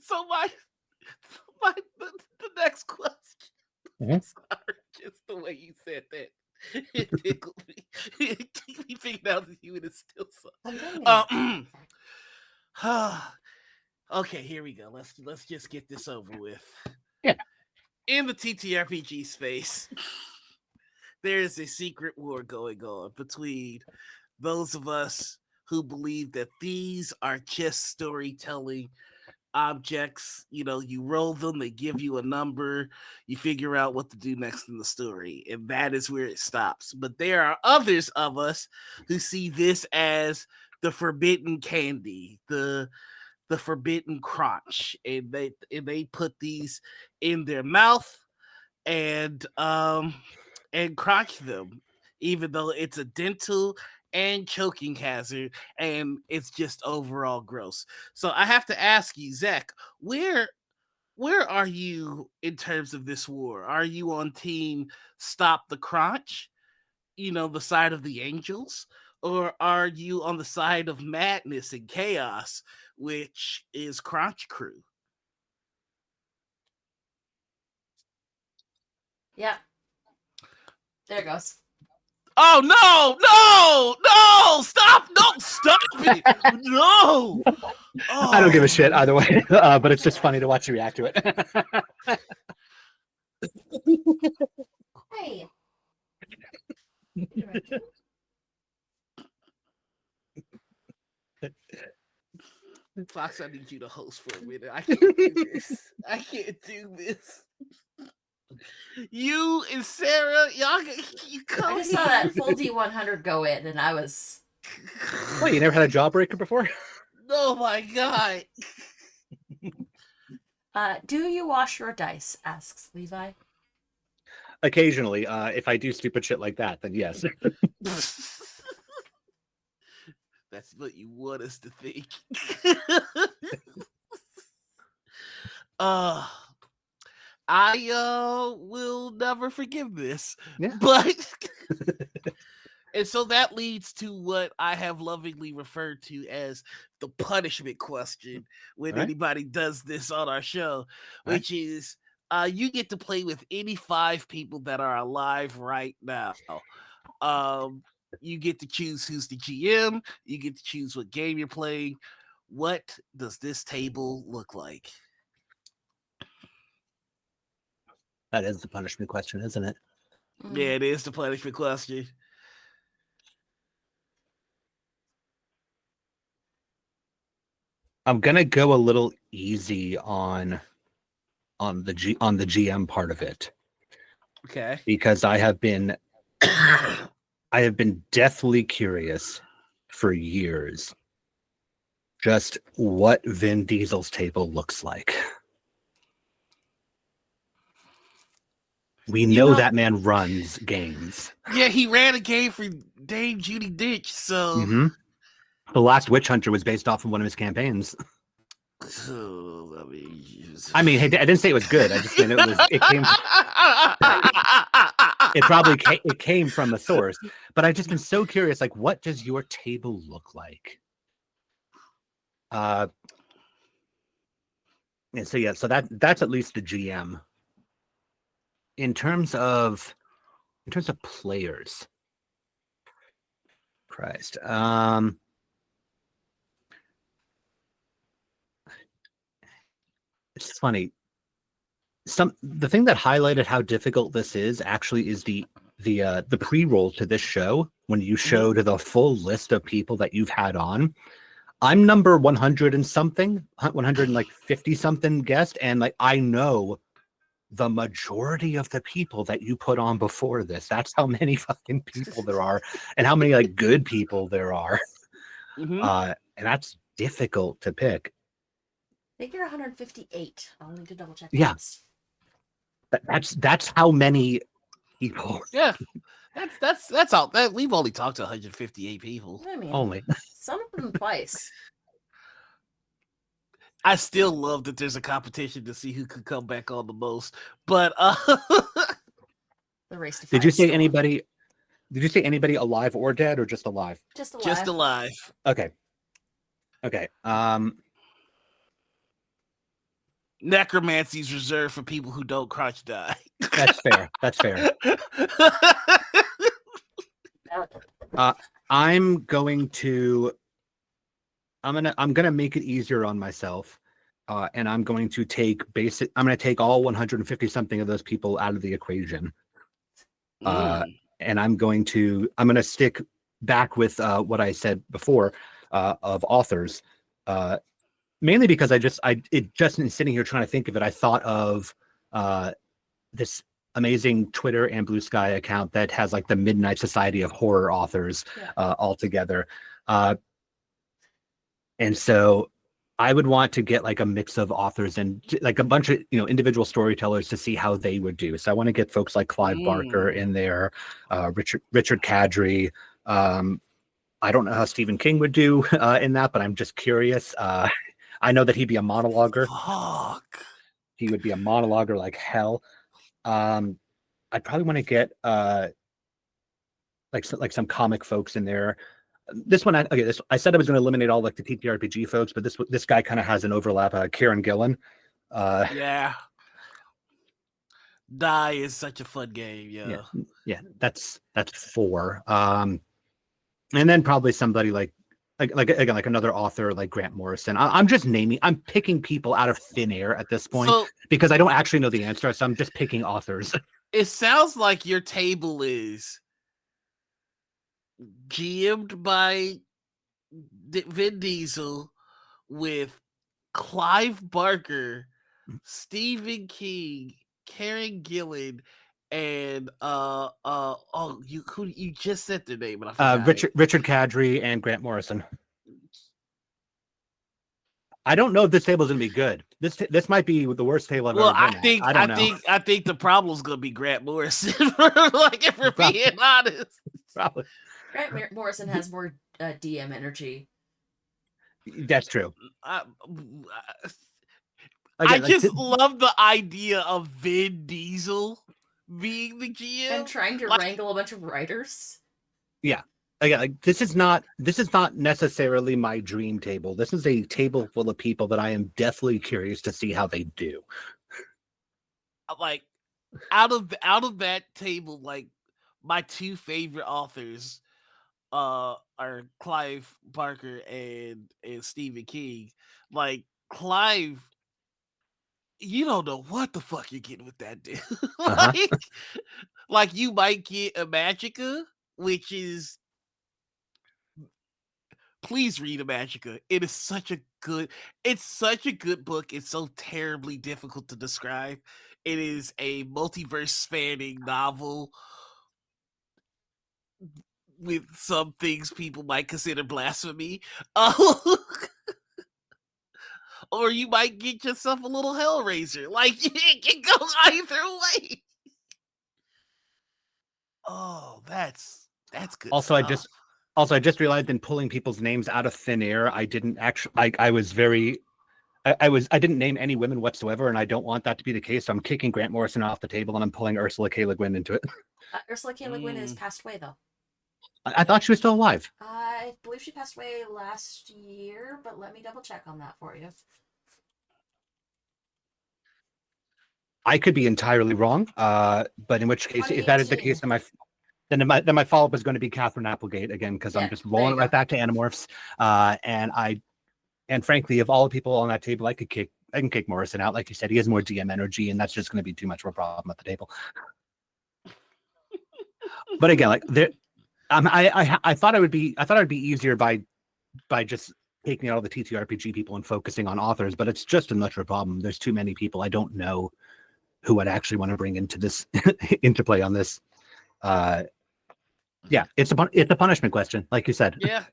So the next question. Sorry, just the way you said that. It tickled me. It tickled me figuring out that you would still suck. Okay, here we go. Let's just get this over with.
Yeah.
In the TTRPG space, there is a secret war going on between those of us who believe that these are just storytelling objects. You know, you roll them, they give you a number, you figure out what to do next in the story, and that is where it stops. But there are others of us who see this as the forbidden candy, the forbidden crotch, and they put these in their mouth and crotch them, even though it's a dental and choking hazard, and it's just overall gross. So I have to ask you, Zach, where are you in terms of this war? Are you on team stop the crunch, the side of the angels, or are you on the side of madness and chaos, which is Crunch Crew?
Yeah. There it goes.
Oh no! Stop! No, stop it! No!
I don't give a shit either way, but it's just funny to watch you react to it.
Hey.
Fox, I need you to host for a minute. I can't do this. I can't do this. You and Sarah, you come.
I just saw that full D100 go in, and I was.
Wait, you never had a jawbreaker before?
Oh my god.
Do you wash your dice? Asks Levi.
Occasionally, if I do stupid shit like that, then yes.
That's what you want us to think. I will never forgive this.
Yeah.
But and so that leads to what I have lovingly referred to as the punishment question when anybody does this on our show, which is you get to play with any 5 people that are alive right now. You get to choose who's the GM. You get to choose what game you're playing. What does this table look like?
That is the punishment question, isn't it?
Yeah, it is the punishment question.
I'm gonna go a little easy on the GM part of it.
Okay.
Because I have been deathly curious for years just what Vin Diesel's table looks like. We know that man runs games.
Yeah, he ran a game for Dame Judi Dench, so
Mm-hmm. The Last Witch Hunter was based off of one of his campaigns. I mean, I didn't say it was good. I just said it came from a source. But I've just been so curious, like, what does your table look like? And so that's at least the GM. In terms of players, Christ, it's funny. The thing that highlighted how difficult this is actually is the pre-roll to this show when you showed the full list of people that you've had on. I'm number 100 and something, 150 something guest, and like I know the majority of the people that you put on before this. That's how many fucking people there are, and how many like good people there are.
Mm-hmm.
And that's difficult to pick.
I think you're 158. I'll need to double check.
Yeah. That's how many people.
Yeah, that's all. That we've only talked to 158 people.
I mean,
Only
some of them twice.
I still love that there's a competition to see who could come back on the most. But
the race to
Did you say anybody alive or dead, or just alive?
Just alive.
Just alive.
Okay.
Necromancy's reserved for people who don't crouch die.
That's fair. That's fair. I'm gonna make it easier on myself, and I'm going to take all 150 something of those people out of the equation, and I'm gonna stick back with what I said before of authors, mainly because just in sitting here trying to think of it, I thought of this amazing Twitter and Blue Sky account that has like the Midnight Society of Horror authors all together. And so I would want to get like a mix of authors and like a bunch of, individual storytellers to see how they would do. So I want to get folks like Clive Barker in there, Richard Kadri, I don't know how Stephen King would do in that, but I'm just curious. I know that he'd be a monologuer.
Fuck.
He would be a monologuer like hell. I'd probably want to get like some comic folks in there. This one, I said I was going to eliminate all like the TTRPG folks, but this guy kind of has an overlap. Kieran Gillen.
Yeah. Die is such a fun game.
Yeah. That's 4. And then probably somebody like another author like Grant Morrison. I'm just I'm picking people out of thin air at this point because I don't actually know the answer, so I'm just picking authors.
It sounds like your table is GM'd by Vin Diesel with Clive Barker, Stephen King, Karen Gillan, and you just said their name, but I forgot.
Richard Kadri and Grant Morrison. I don't know if this table is gonna be good. This might be the worst table I've ever been at.
I think the problem's gonna be Grant Morrison. Like, if we're being honest,
probably.
Grant Morrison has more DM energy.
That's true.
I just love the idea of Vin Diesel being the GM
and trying to wrangle a bunch of writers.
Yeah. Again, this is not necessarily my dream table. This is a table full of people that I am definitely curious to see how they do.
Like, out of that table, like, my 2 favorite authors are Clive Barker and Stephen King. Like, Clive, you don't know what the fuck you're getting with that dude. Like, you might get a Magica, which is, please read Magica. It is such a good book. It's so terribly difficult to describe. It is a multiverse spanning novel with some things people might consider blasphemy. Or you might get yourself a little Hellraiser. Like, it can go either way. Oh, that's good.
Also,
stuff.
I just realized in pulling people's names out of thin air, I didn't actually. I didn't name any women whatsoever, and I don't want that to be the case. So I'm kicking Grant Morrison off the table, and I'm pulling Ursula K. Le Guin into it.
Ursula K. Le Guin has passed away, though.
I thought she was still alive.
I believe she passed away last year, but let me double check on that for you.
I could be entirely wrong, but in which case, if that is the case, then my follow up is going to be Catherine Applegate again, because I'm just rolling it right back to Animorphs. And frankly, of all the people on that table, I can kick Morrison out. Like you said, he has more DM energy, and that's just going to be too much of a problem at the table. But again, like I thought it would be easier by just taking out all the TTRPG people and focusing on authors, but it's just a much of a problem. There's too many people. I don't know who I'd actually want to bring into this interplay on this. Yeah, it's a punishment question, like you said.
Yeah,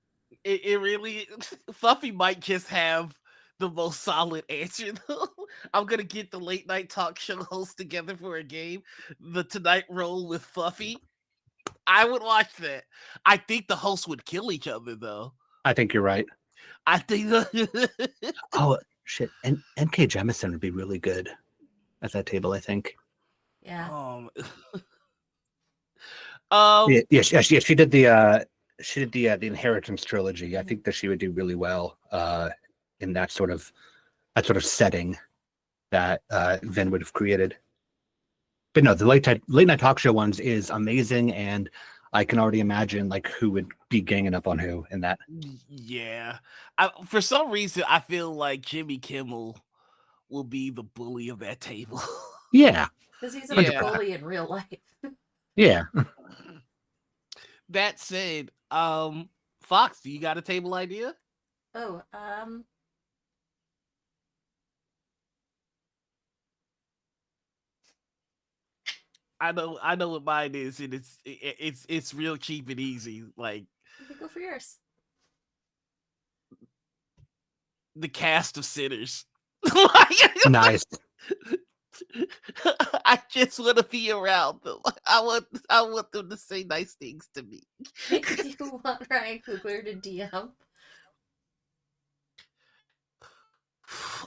it really. Fluffy might just have the most solid answer though. I'm gonna get the late night talk show host together for a game. The Tonight Roll with Fluffy. I would watch that. I think the hosts would kill each other though.
I think you're right.
I think.
Oh shit! And N.K. Jemisin would be really good at that table, I think.
Yeah.
She did the Inheritance trilogy. I think that she would do really well in that sort of setting that Vin would have created. But no, the late night talk show ones is amazing, and I can already imagine like who would be ganging up on who in that.
Yeah, for some reason I feel like Jimmy Kimmel will be the bully of that table.
Yeah,
because he's a bully in real life.
Yeah.
That said, Fox, do you got a table idea?
Oh,
I know what mine is, and it's real cheap and easy. Like,
you can go for yours.
The cast of Sinners.
Nice.
I just want to be around them. I want them to say nice things to me.
Do you want Ryan Coogler to DM?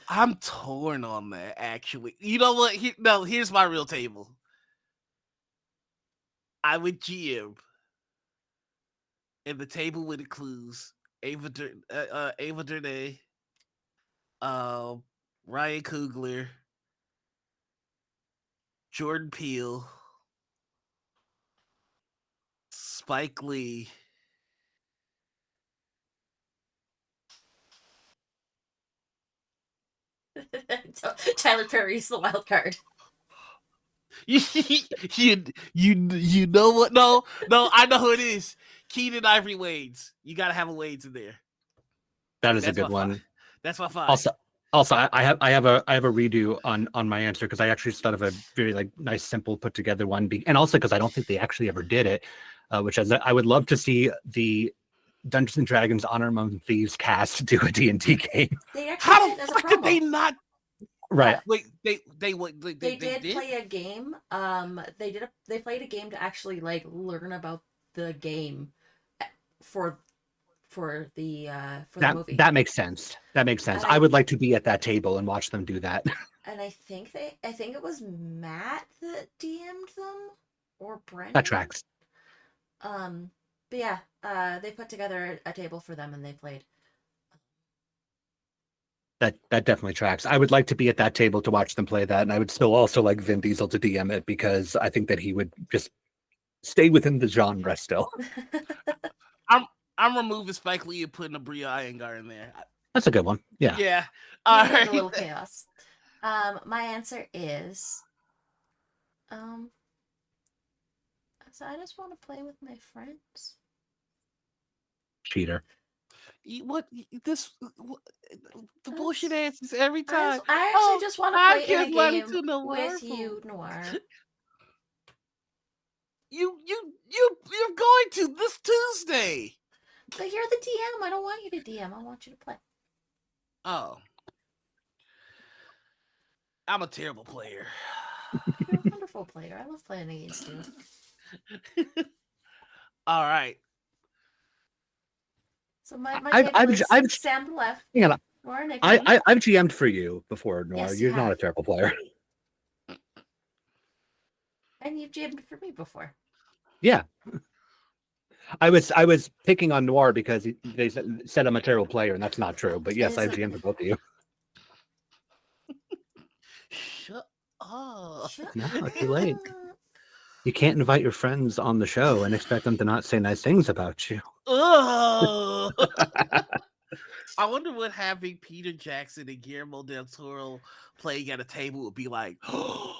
I'm torn on that, actually. You know what? Here's my real table. I would GM, and the table would include Ava DuVernay, Ryan Coogler, Jordan Peele, Spike Lee,
Tyler Perry's the wild card.
you know what? No, I know who it is. Keenan Ivory Wades. You gotta have a Wades in there.
That is
That's
a good
my
one.
five. That's my five.
Also, I have a redo on my answer because I actually thought of a very nice, simple, put together one, and also because I don't think they actually ever did it, which is I would love to see the Dungeons and Dragons Honor Among Thieves cast do a D&D game.
They actually
How
did
the
as a
fuck did they
promo.
not?
Right.
Wait, they
did play a game. They played a game to actually learn about the game for the movie.
That makes sense. That makes sense. I would like to be at that table and watch them do that.
And I think it was Matt that DM'd them or Brendan.
That tracks.
But yeah, they put together a table for them and they played.
That definitely tracks. I would like to be at that table to watch them play that, and I would still also like Vin Diesel to DM it because I think that he would just stay within the genre still.
I'm removing Spike Lee and putting a Bria Iyengar in there.
That's a good one. Yeah.
Yeah.
All
All
right.
right.
A little chaos. My answer is, so I just want to play with my friends.
Cheater.
What this? The bullshit answers every time.
I actually just want to
I
play in a
just wanted
game
to know
with
where.
you, Noir.
You're going to this Tuesday.
But you're the DM. I don't want you to DM. I want you to play.
Oh. I'm a terrible player.
You're a wonderful player. I love playing against you.
All right.
So my
I've
table is Sam to the left.
Hang on.
Noir, Nick.
I've GM'd for you before, Noir.
Yes, you
You're not
have.
a terrible player.
And you've jammed for me before.
Yeah. I was picking on Noir because they said I'm a terrible player, and that's not true. But yes, I've GM'd for both of you.
Shut up.
No, too late. You can't invite your friends on the show and expect them to not say nice things about you.
Ugh. I wonder what having Peter Jackson and Guillermo del Toro playing at a table would be like.
Could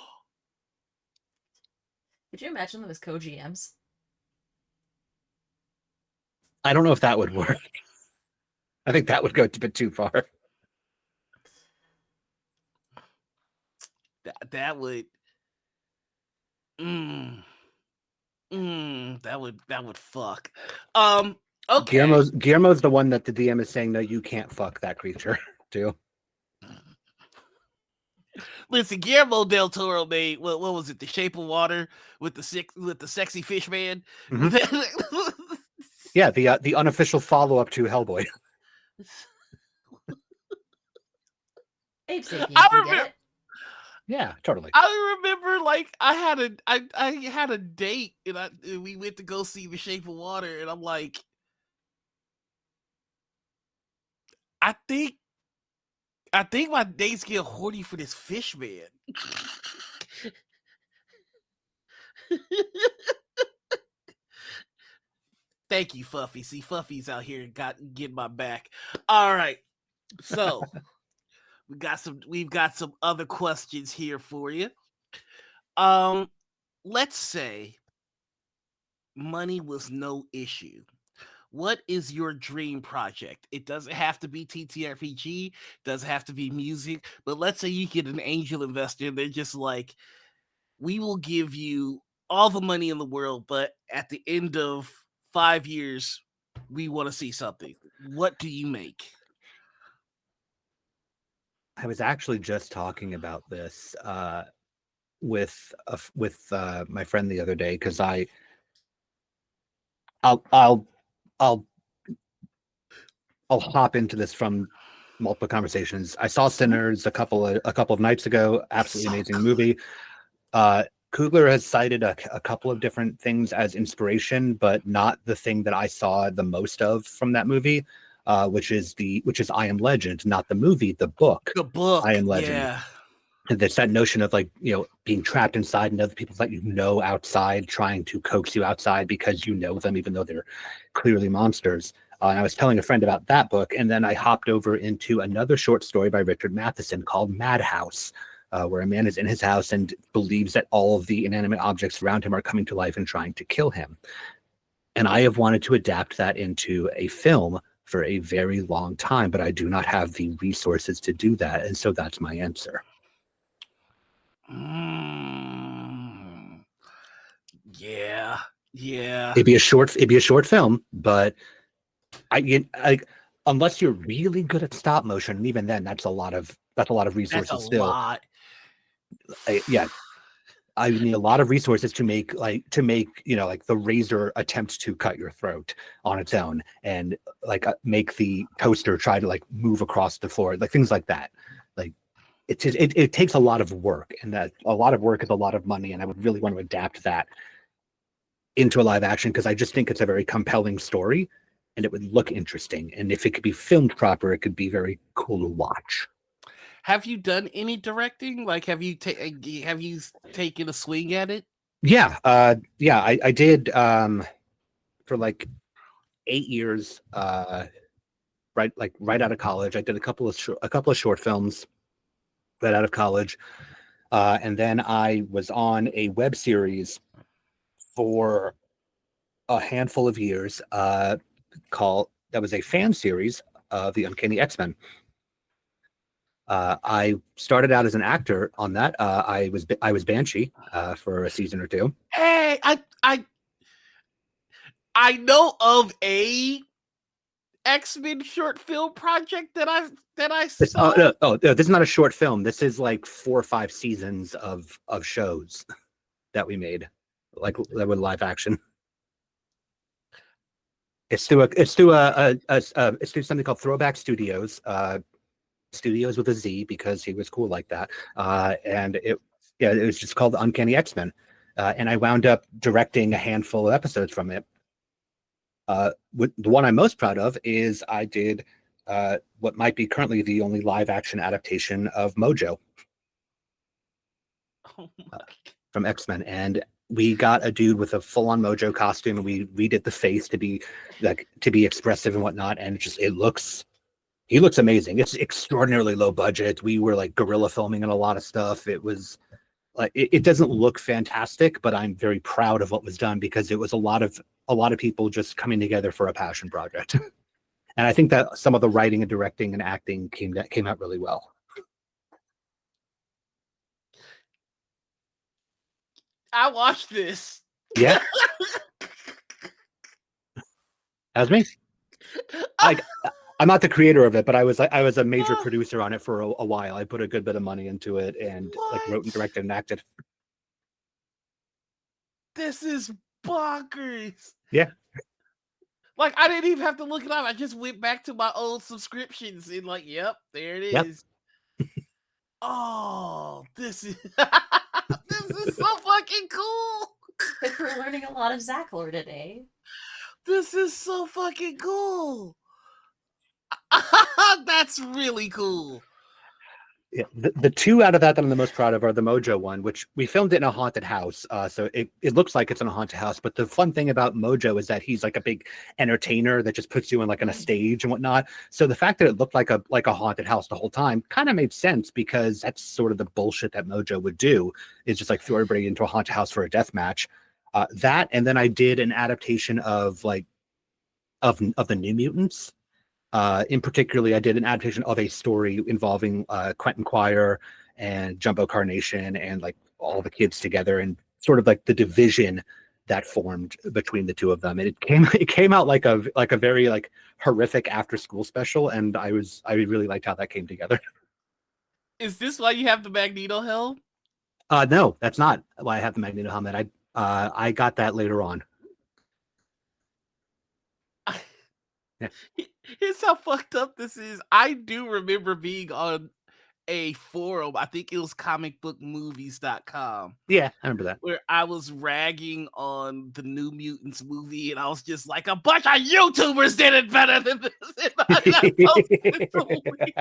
you imagine them as co-GMs?
I don't know if that would work. I think that would go a bit too far.
That would. That would fuck. Okay.
Guillermo's the one that the DM is saying no, you can't fuck that creature too.
Listen, Guillermo del Toro made what was it? The Shape of Water with the sexy fish man.
Mm-hmm. Yeah, the unofficial follow up to Hellboy.
Abe Sapien,
I
you
remember.
get it?
Yeah, totally.
I remember, I had a date, and we went to go see The Shape of Water, and I'm like, I think my dates get horny for this fish man. Thank you, Fuffy. See, Fuffy's out here getting my back. All right, so. We've got some other questions here for you. Let's say money was no issue. What is your dream project? It doesn't have to be TTRPG, doesn't have to be music, but let's say you get an angel investor and they're just like, we will give you all the money in the world, but at the end of 5 years, we want to see something. What do you make?
I was actually just talking about this with my friend the other day because I'll hop into this from multiple conversations. I saw Sinners a couple of nights ago. Absolutely amazing movie. Coogler has cited a couple of different things as inspiration, but not the thing that I saw the most of from that movie, which is I Am Legend, not the movie, the book.
The book,
I Am Legend.
yeah.
And there's that notion of like, being trapped inside and other people that outside trying to coax you outside because you know them, even though they're clearly monsters. And I was telling a friend about that book, and then I hopped over into another short story by Richard Matheson called Madhouse, where a man is in his house and believes that all of the inanimate objects around him are coming to life and trying to kill him. And I have wanted to adapt that into a film for a very long time, but I do not have the resources to do that. And so that's my answer.
Yeah.
It'd be a short film, but I unless you're really good at stop motion, and even then, that's a lot of resources.
That's a
still.
lot.
I need a lot of resources to make the razor attempt to cut your throat on its own, and make the toaster try to move across the floor, things like that. It takes a lot of work, and that a lot of work is a lot of money, and I would really want to adapt that into a live action because I just think it's a very compelling story, and it would look interesting. And if it could be filmed proper, it could be very cool to watch.
Have you done any directing? Have you taken a swing at it?
Yeah, I did for 8 years. Right out of college, I did a couple of short films right out of college, and then I was on a web series for a handful of years. That was a fan series of the Uncanny X-Men. I started out as an actor on that. I was Banshee for a season or two.
Hey, I know of a X-Men short film project that I saw.
No, this is not a short film. This is 4 or 5 seasons of shows that we made, that were live action. It's through something called Throwback Studios. Studios with a Z because he was cool like that. And it was just called the Uncanny X-Men. And I wound up directing a handful of episodes from it. The one I'm most proud of is I did what might be currently the only live action adaptation of Mojo from X-Men. And we got a dude with a full-on Mojo costume, and we redid the face to be expressive and whatnot. And he looks amazing. It's extraordinarily low budget. We were guerrilla filming and a lot of stuff. It was it doesn't look fantastic, but I'm very proud of what was done because it was a lot of people just coming together for a passion project. And I think that some of the writing and directing and acting came out really well.
I watched this.
Yeah. As me. I'm not the creator of it, but I was a major producer on it for a while. I put a good bit of money into it and wrote and directed and acted.
This is bonkers.
Yeah.
I didn't even have to look it up. I just went back to my old subscriptions and yep, there it is.
Yep.
Oh, this is this is so fucking cool.
We're learning a lot of Zachlor today.
This is so fucking cool. That's really cool.
Yeah, the two out of that I'm the most proud of are the Mojo one, which we filmed it in a haunted house. So it looks like it's in a haunted house. But the fun thing about Mojo is that he's a big entertainer that just puts you in on a stage and whatnot. So the fact that it looked like a haunted house the whole time kind of made sense because that's sort of the bullshit that Mojo would do, is just throw everybody into a haunted house for a death match. That, and then I did an adaptation of the New Mutants. In particularly, I did an adaptation of a story involving Quentin Quire and Jumbo Carnation and all the kids together, and sort of the division that formed between the two of them. And it came out like a very horrific after school special, and I really liked how that came together.
Is this why you have the Magneto helm?
No, that's not why I have the Magneto helmet. I got that later on. Yeah.
Here's how fucked up this is. I do remember being on a forum. I think it was comicbookmovies.com.
Yeah, I remember that.
Where I was ragging on the New Mutants movie, and I was just like, a bunch of YouTubers did it better than this. And I got posted to Weird.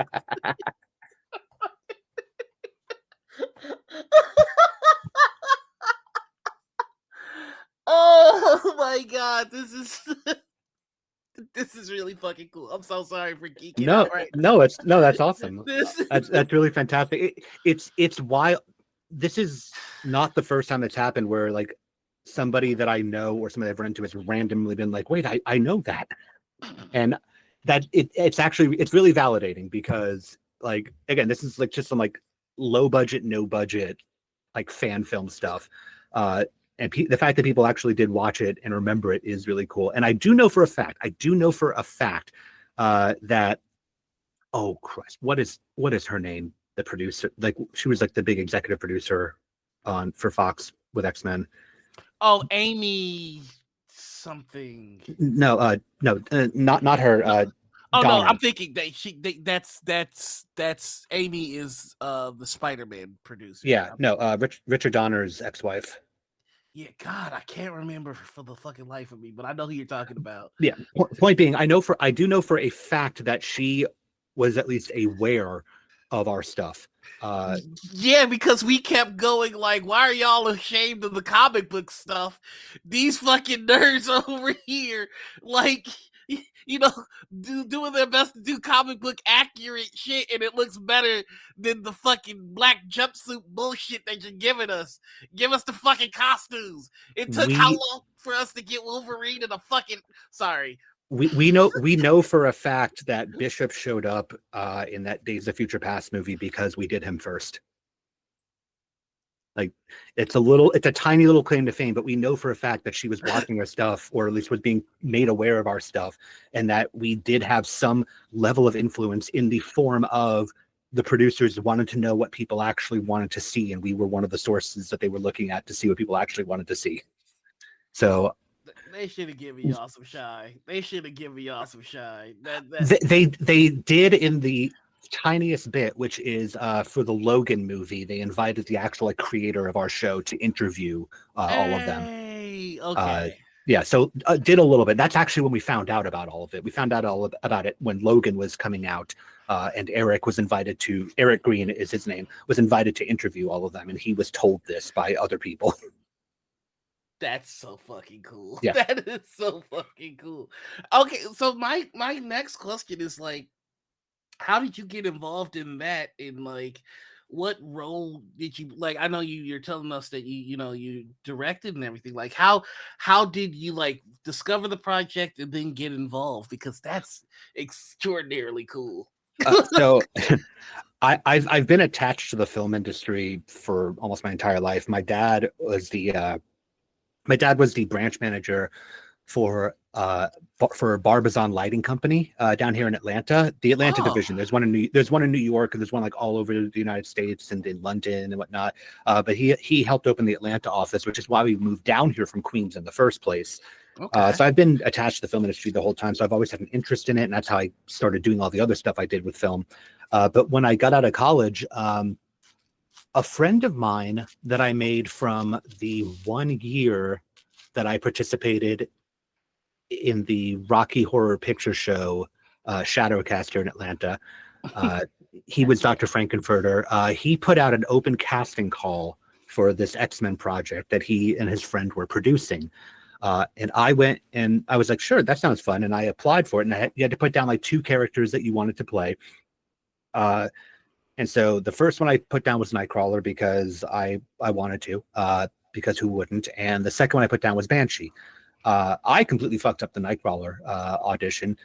Oh my god, this is really fucking cool. I'm so sorry for geeking out right now.
That's awesome. That's really fantastic. It's wild. This is not the first time it's happened where like somebody that I know or somebody I've run into has randomly been like, wait, I know that. And that it's really validating because like, again, this is like just some like low budget, no budget, like fan film stuff. And the fact that people actually did watch it and remember it is really cool. And I do know for a fact that, oh Christ, what is her name? The producer, like she was like the big executive producer for Fox with X-Men.
Oh, Amy something.
No, not her.
Oh
Donna.
no, I'm thinking that's Amy is the Spider-Man producer.
Yeah, no, Richard Donner's ex-wife.
Yeah, God, I can't remember for the fucking life of me, but I know who you're talking about.
Yeah. Point being, I do know for a fact that she was at least aware of our stuff.
Yeah, because we kept going like, why are y'all ashamed of the comic book stuff? These fucking nerds over here, like, you know, doing their best to do comic book accurate shit, and it looks better than the fucking black jumpsuit bullshit that you're giving us. Give us the fucking costumes. It took how long for us to get Wolverine in a fucking... Sorry.
We know for a fact that Bishop showed up in that Days of Future Past movie because we did him first. Like it's a tiny little claim to fame, but we know for a fact that she was watching our stuff, or at least was being made aware of our stuff, and that we did have some level of influence in the form of the producers wanted to know what people actually wanted to see, and we were one of the sources that they were looking at to see what people actually wanted to see. So
they should have given y'all some shine. They
did in the tiniest bit, which is for the Logan movie. They invited the actual creator of our show to interview all of them.
Okay.
Yeah, so did a little bit. That's actually when we found out about all of it. We found out all about it when Logan was coming out, and Eric Green is his name, was invited to interview all of them, and he was told this by other people.
That's so fucking cool.
Yeah.
That is so fucking cool. Okay, so my next question is like, how did you get involved in that? In like, what role did you like? I know you're telling us that you directed and everything. Like, how did you like discover the project and then get involved? Because that's extraordinarily cool.
So I've been attached to the film industry for almost my entire life. My dad was the branch manager for Barbizon Lighting Company down here in Atlanta, the Atlanta division. There's one in New York, and there's one like all over the United States and in London and whatnot. But he helped open the Atlanta office, which is why we moved down here from Queens in the first place. Okay. So I've been attached to the film industry the whole time. So I've always had an interest in it, and that's how I started doing all the other stuff I did with film. But when I got out of college, a friend of mine that I made from the 1 year that I participated in the Rocky Horror Picture Show Shadowcast here in Atlanta. He was Dr. Frankenfurter. He put out an open casting call for this X-Men project that he and his friend were producing. And I went and I was like, sure, that sounds fun. And I applied for it. And you had to put down like 2 characters that you wanted to play. And so the first one I put down was Nightcrawler because I wanted to, because who wouldn't? And the second one I put down was Banshee. I completely fucked up the Nightcrawler audition.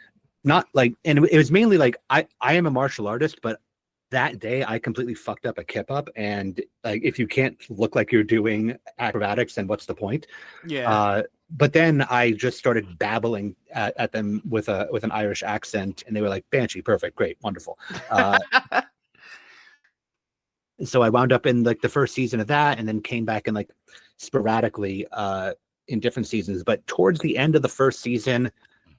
Not like, and it was mainly like, I am a martial artist, but that day I completely fucked up a kip up. And like, if you can't look like you're doing acrobatics, then what's the point?
Yeah.
But then I just started babbling at them with an Irish accent, and they were like, Banshee, perfect, great, wonderful. so I wound up in like the first season of that, and then came back in like sporadically in different seasons. But towards the end of the first season,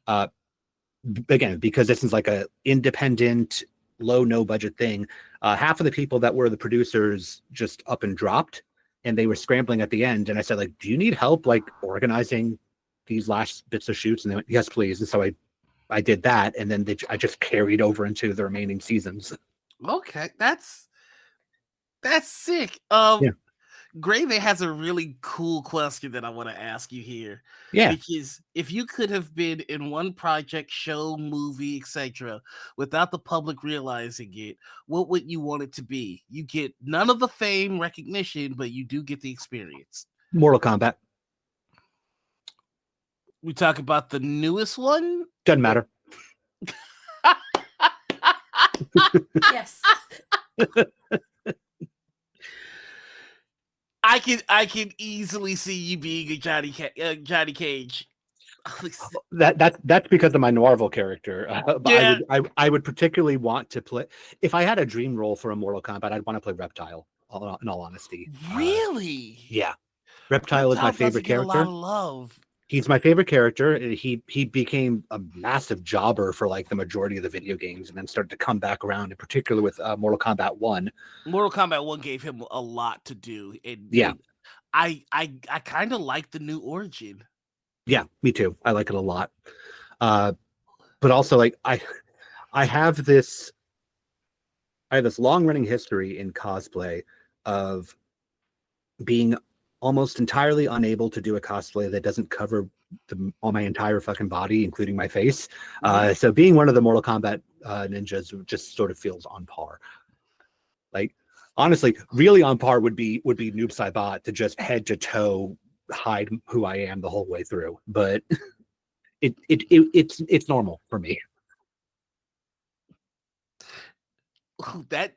again, because this is like a independent, no budget thing, half of the people that were the producers just up and dropped, and they were scrambling at the end. And I said, like, do you need help like organizing these last bits of shoots? And they went, yes, please. And so I did that, and then I just carried over into the remaining seasons.
Okay, that's sick.
Yeah.
Grave has a really cool question that I want to ask you here.
Yeah.
Because if you could have been in one project, show, movie, etc., without the public realizing it, what would you want it to be? You get none of the fame, recognition, but you do get the experience.
Mortal Kombat.
We talk about the newest one?
Doesn't matter.
Yes.
I can easily see you being a Johnny Cage.
That's because of my Noirville character. But
Yeah.
I would particularly want to play, if I had a dream role for a Mortal Kombat, I'd want to play Reptile. In all honesty,
Really?
yeah, Reptile is my
Reptile
favorite
doesn't get a lot
character.
of love.
He's my favorite character. He became a massive jobber for like the majority of the video games, and then started to come back around, in particular with Mortal Kombat 1.
Mortal Kombat 1 gave him a lot to do. And
Yeah.
I kind of like the new origin.
Yeah, me too. I like it a lot. But also, like, I have this long running history in cosplay of being almost entirely unable to do a cosplay that doesn't cover all my entire fucking body, including my face. So being one of the Mortal Kombat ninjas just sort of feels on par. Like, honestly, really on par would be Noob Saibot, to just head to toe hide who I am the whole way through. But it's normal for me.
Ooh, that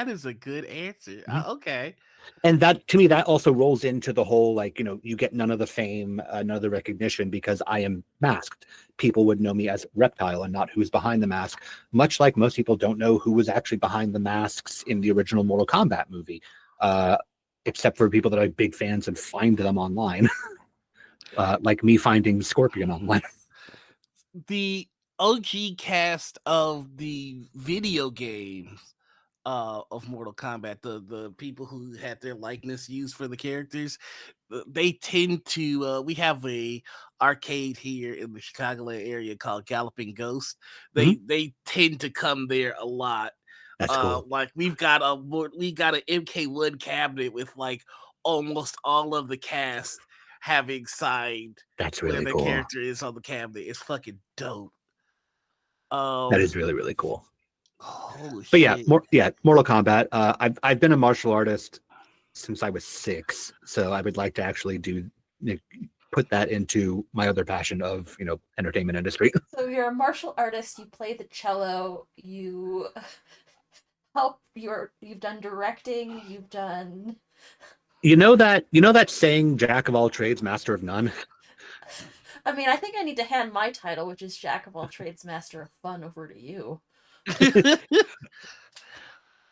is a good answer. Okay.
And that, to me, that also rolls into the whole, like, you get none of the fame, none of the recognition, because I am masked. People would know me as Reptile and not who's behind the mask, much like most people don't know who was actually behind the masks in the original Mortal Kombat movie, except for people that are big fans and find them online, like me finding Scorpion online.
The OG cast of the video games of Mortal Kombat, the people who had their likeness used for the characters, they tend to we have a arcade here in the Chicagoland area called Galloping Ghost. They tend to come there a lot.
That's cool.
Like we got an MK1 cabinet with like almost all of the cast having signed
That's
where
really
the
cool.
character is on the cabinet. It's fucking dope.
That is really, really cool.
Holy
But
shit.
Mortal Kombat. I've been a martial artist since I was 6, so I would like to actually put that into my other passion of entertainment industry.
So you're a martial artist, you play the cello, you you've done directing, you've done
You know that saying, "Jack of all trades, master of none."
I mean, I think I need to hand my title, which is Jack of all trades, master of fun, over to you.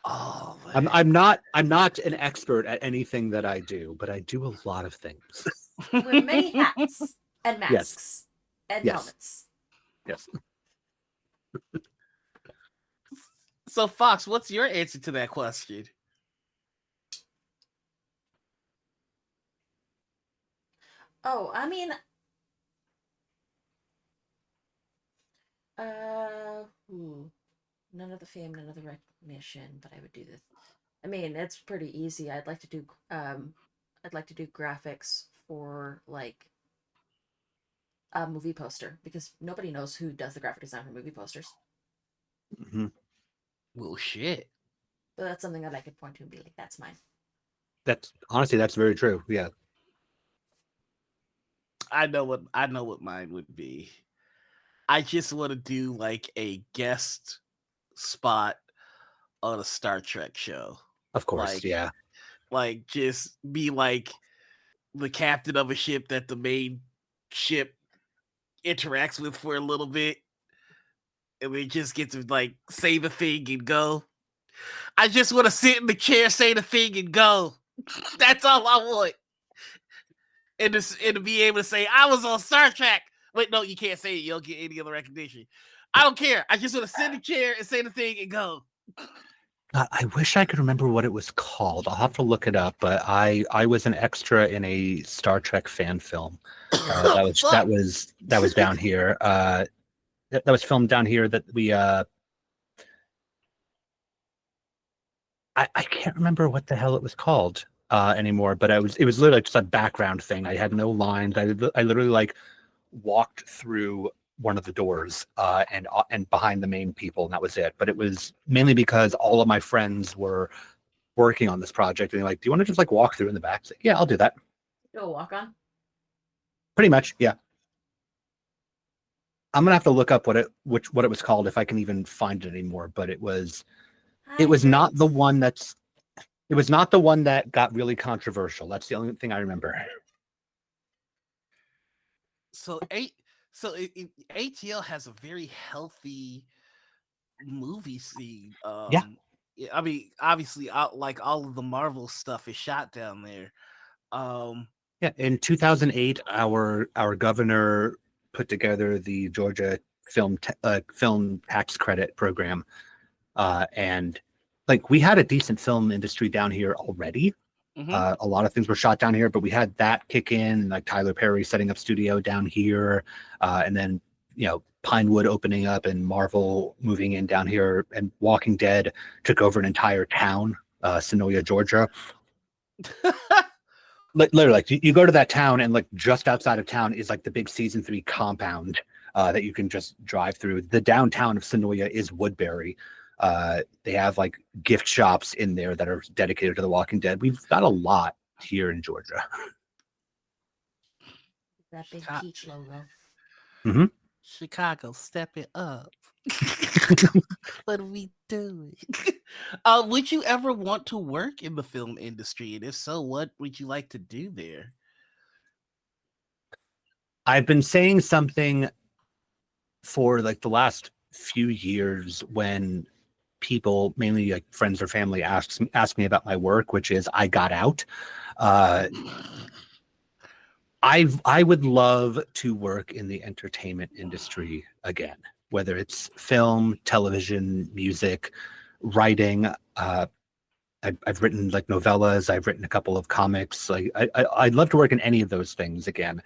Oh,
I'm not an expert at anything that I do, but I do a lot of things.
Wear many hats and
Yes.
masks and
Yes.
helmets.
Yes.
So Fox, what's your answer to that question?
Oh, I mean, none of the fame, none of the recognition, but I would do this. I mean, it's pretty easy. I'd like to do graphics for like a movie poster, because nobody knows who does the graphic design for movie posters.
Mm-hmm.
Well, shit.
But that's something that I could point to and be like, that's mine.
That's very true. Yeah.
I know what mine would be. I just want to do like a guest spot on a Star Trek show.
Of course, yeah.
Like just be like the captain of a ship that the main ship interacts with for a little bit, and we just get to like say the thing and go. I just want to sit in the chair, say the thing, and go. That's all I want. And to be able to say, I was on Star Trek. Wait, no, you can't say it. You don't get any other recognition. I don't care. I just want to sit in the chair and say the thing and go.
I wish I could remember what it was called. I'll have to look it up. But I was an extra in a Star Trek fan film. That was down here. That was filmed down here. That we. I can't remember what the hell it was called anymore. But it was literally just a background thing. I had no lines. I literally like walked through one of the doors and behind the main people, and that was it. But it was mainly because all of my friends were working on this project, and they're like, "Do you want to just like walk through in the back?" Like, yeah, I'll do that.
Go walk on.
Pretty much, yeah. I'm gonna have to look up what it was called if I can even find it anymore. But it was not the one that got really controversial. That's the only thing I remember.
So ATL has a very healthy movie scene.
Yeah.
I mean, obviously, like all of the Marvel stuff is shot down there.
Yeah, in 2008, our governor put together the Georgia film tax credit program, and like we had a decent film industry down here already.
Mhm.
A lot of things were shot down here, but we had that kick in, like Tyler Perry setting up studio down here, and then Pinewood opening up and Marvel moving in down here, and Walking Dead took over an entire town, Senoia, Georgia. Literally, like you go to that town, and like just outside of town is like the big season 3 compound that you can just drive through. The downtown of Senoia is Woodbury. They have like gift shops in there that are dedicated to The Walking Dead. We've got a lot here in Georgia.
That big peach logo.
Mm-hmm.
Chicago, step it up. What are we doing? Would you ever want to work in the film industry? And if so, what would you like to do there?
I've been saying something for like the last few years when people, mainly like friends or family, ask me about my work, which is I got out. I would love to work in the entertainment industry again, whether it's film, television, music, writing. I've written like novellas. I've written a couple of comics. Like I'd love to work in any of those things again.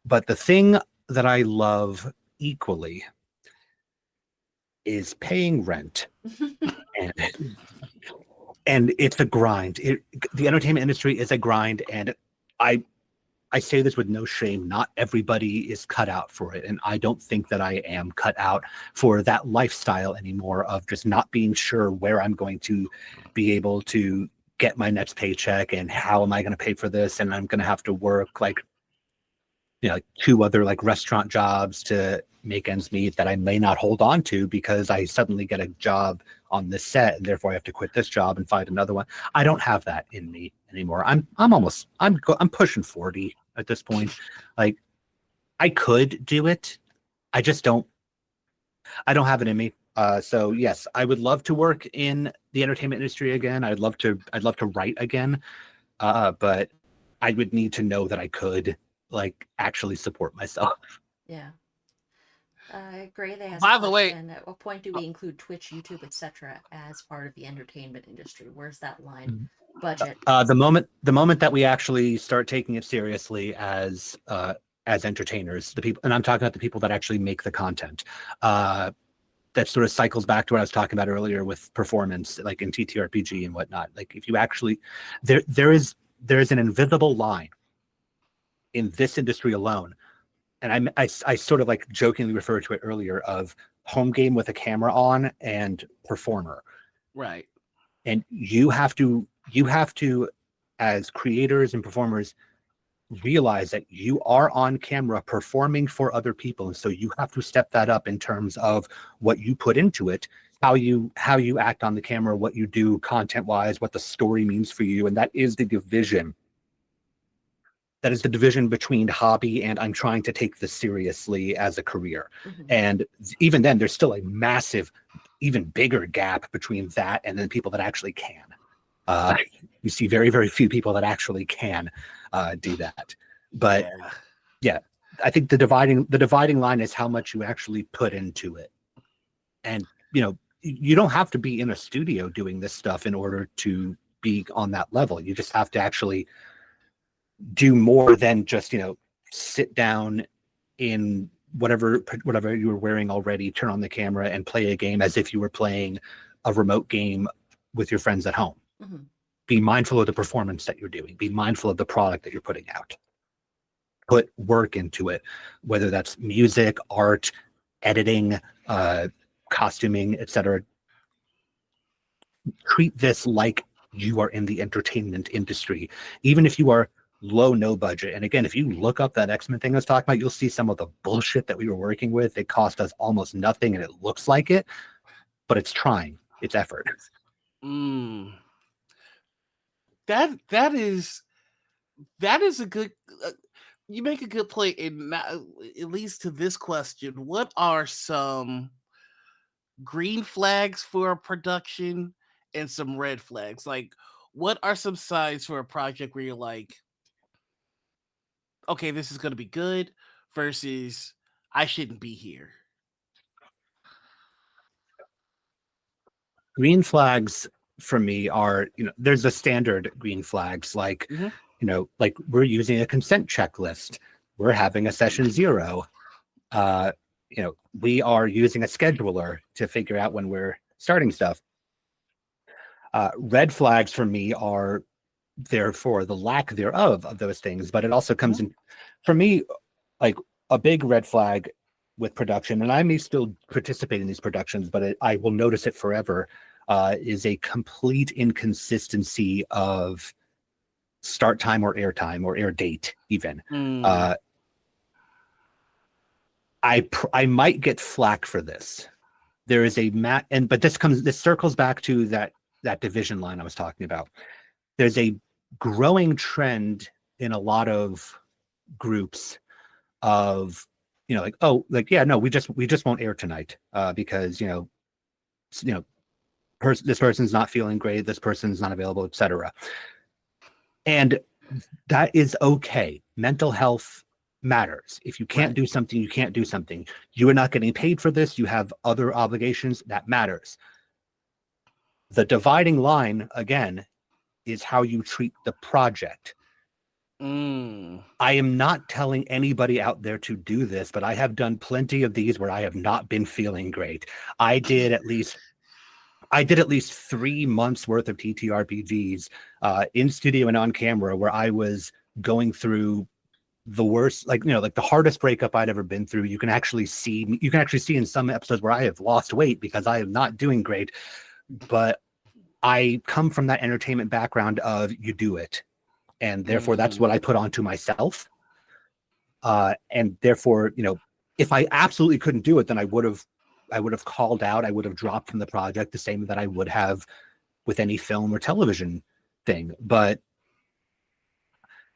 But the thing that I love equally is paying rent. and it's a grind. The entertainment industry is a grind, and I say this with no shame. Not everybody is cut out for it, and I don't think that I am cut out for that lifestyle anymore of just not being sure where I'm going to be able to get my next paycheck and how am I going to pay for this, and I'm going to have to work like 2 other like restaurant jobs to make ends meet that I may not hold on to because I suddenly get a job on this set and therefore I have to quit this job and find another one. I don't have that in me anymore. I'm pushing 40 at this point. Like I could do it. I just don't have it in me. So yes, I would love to work in the entertainment industry again. I'd love to write again. But I would need to know that I could like actually support myself.
Yeah. Gray, they has
By
a
the way-
question. At what point do we include Twitch, YouTube, etc. as part of the entertainment industry? Where's that line? Budget.
The moment that we actually start taking it seriously as entertainers, the people, and I'm talking about the people that actually make the content, that sort of cycles back to what I was talking about earlier with performance, like in TTRPG and whatnot. Like if you actually, there is an invisible line in this industry alone, and I sort of like jokingly referred to it earlier of home game with a camera on and performer.
Right.
And you have to, as creators and performers, realize that you are on camera performing for other people. And so you have to step that up in terms of what you put into it, how you act on the camera, what you do content wise, what the story means for you. And that is the division. That is the division between hobby and I'm trying to take this seriously as a career.
Mm-hmm.
And even then, there's still a massive even bigger gap between that and then people that actually can. You see very, very few people that actually can do that. But yeah, I think the dividing line is how much you actually put into it. And, you know, you don't have to be in a studio doing this stuff in order to be on that level. You just have to actually do more than just, you know, sit down in whatever you were wearing already, turn on the camera and play a game as if you were playing a remote game with your friends at home.
Mhm.
Be mindful of the performance that you're doing. Be mindful of the product that you're putting out. Put work into it, whether that's music, art, editing, costuming, etc. Treat this like you are in the entertainment industry, even if you are low, no budget. And again, if you look up that X-Men thing I was talking about, you'll see some of the bullshit that we were working with. It cost us almost nothing, and it looks like it, but it's trying. It's effort.
That is a good. You make a good point. And it leads to this question: what are some green flags for a production and some red flags? Like, what are some signs for a project where you're like, okay, this is going to be good, versus I shouldn't be here?
Green flags for me are, you know, there's the standard green flags, like, you know, like we're using a consent checklist. We're having a session 0. You know, we are using a scheduler to figure out when we're starting stuff. Red flags for me are therefore the lack thereof of those things, but it also comes in, for me, like a big red flag with production, and I may still participate in these productions, but I will notice it forever, is a complete inconsistency of start time or air date even. I might get flack for this. There is a but this circles back to that division line I was talking about. There's a growing trend in a lot of groups of, you know, like, oh, like, yeah, no, we just won't air tonight because, you know, this person's not feeling great, this person's not available, etc. And that is okay. Mental health matters. If you can't do something, you can't do something. You are not getting paid for this. You have other obligations. That matters. The dividing line, again, is how you treat the project. I am not telling anybody out there to do this, but I have done plenty of these where I have not been feeling great. I did at least 3 months worth of TTRPGs in studio and on camera, where I was going through the worst, like, you know, like the hardest breakup I'd ever been through. You can actually see in some episodes where I have lost weight because I am not doing great. But I come from that entertainment background of you do it. And therefore that's what I put onto myself. And therefore, you know, if I absolutely couldn't do it, then I would have called out. I would have dropped from the project the same that I would have with any film or television thing. But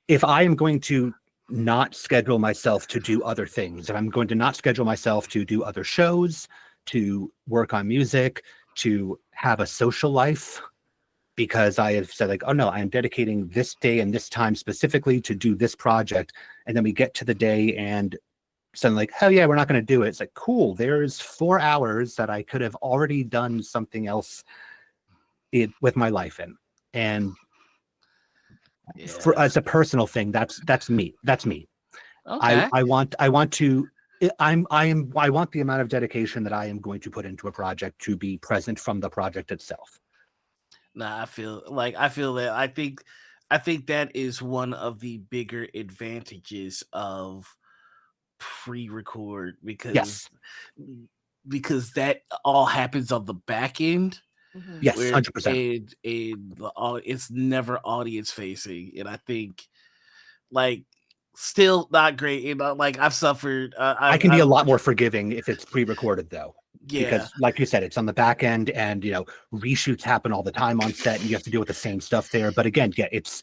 if I am going to not schedule myself to do other things, if I'm going to not schedule myself to do other shows, to work on music, to have a social life, because I have said, like, oh no, I'm dedicating this day and this time specifically to do this project. And then we get to the day and suddenly, like, hell yeah, we're not going to do it. It's like, cool, there's 4 hours that I could have already done something else with my life in. And as a personal thing, that's me. That's me.
Okay.
I want the amount of dedication that I am going to put into a project to be present from the project itself.
Nah, I feel that. I think that is one of the bigger advantages of pre-record, because that all happens on the back end.
Yes, 100%.
And it's never audience facing, and I think, like, still not great. You know, like, I've suffered.
I can be a lot more forgiving if it's pre-recorded, though.
Yeah.
Because, like you said, it's on the back end, and, you know, reshoots happen all the time on set, and you have to deal with the same stuff there. But again, yeah, it's,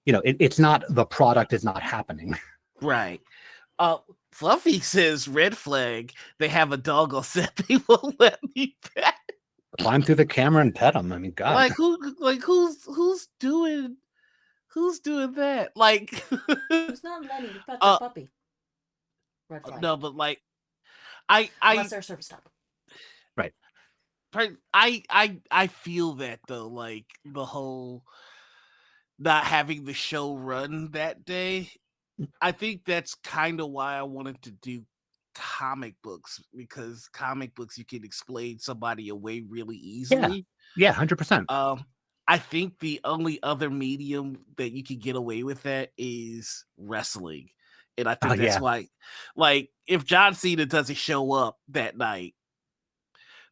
you know, it's not, the product is not happening.
Right. Fluffy says red flag. They have a dog on set. They won't let me pet.
Climb through the camera and pet him. I mean, God.
Who's doing that? Like
Who's not letting you pet the puppy? Red flag.
no, but like
Unless they're a service dog.
Right.
I feel that though, like the whole not having the show run that day. I think that's kind of why I wanted to do comic books, because comic books you can explain somebody away really easily.
Yeah, 100%.
I think the only other medium that you can get away with that is wrestling. And I think that's why, like, if John Cena doesn't show up that night,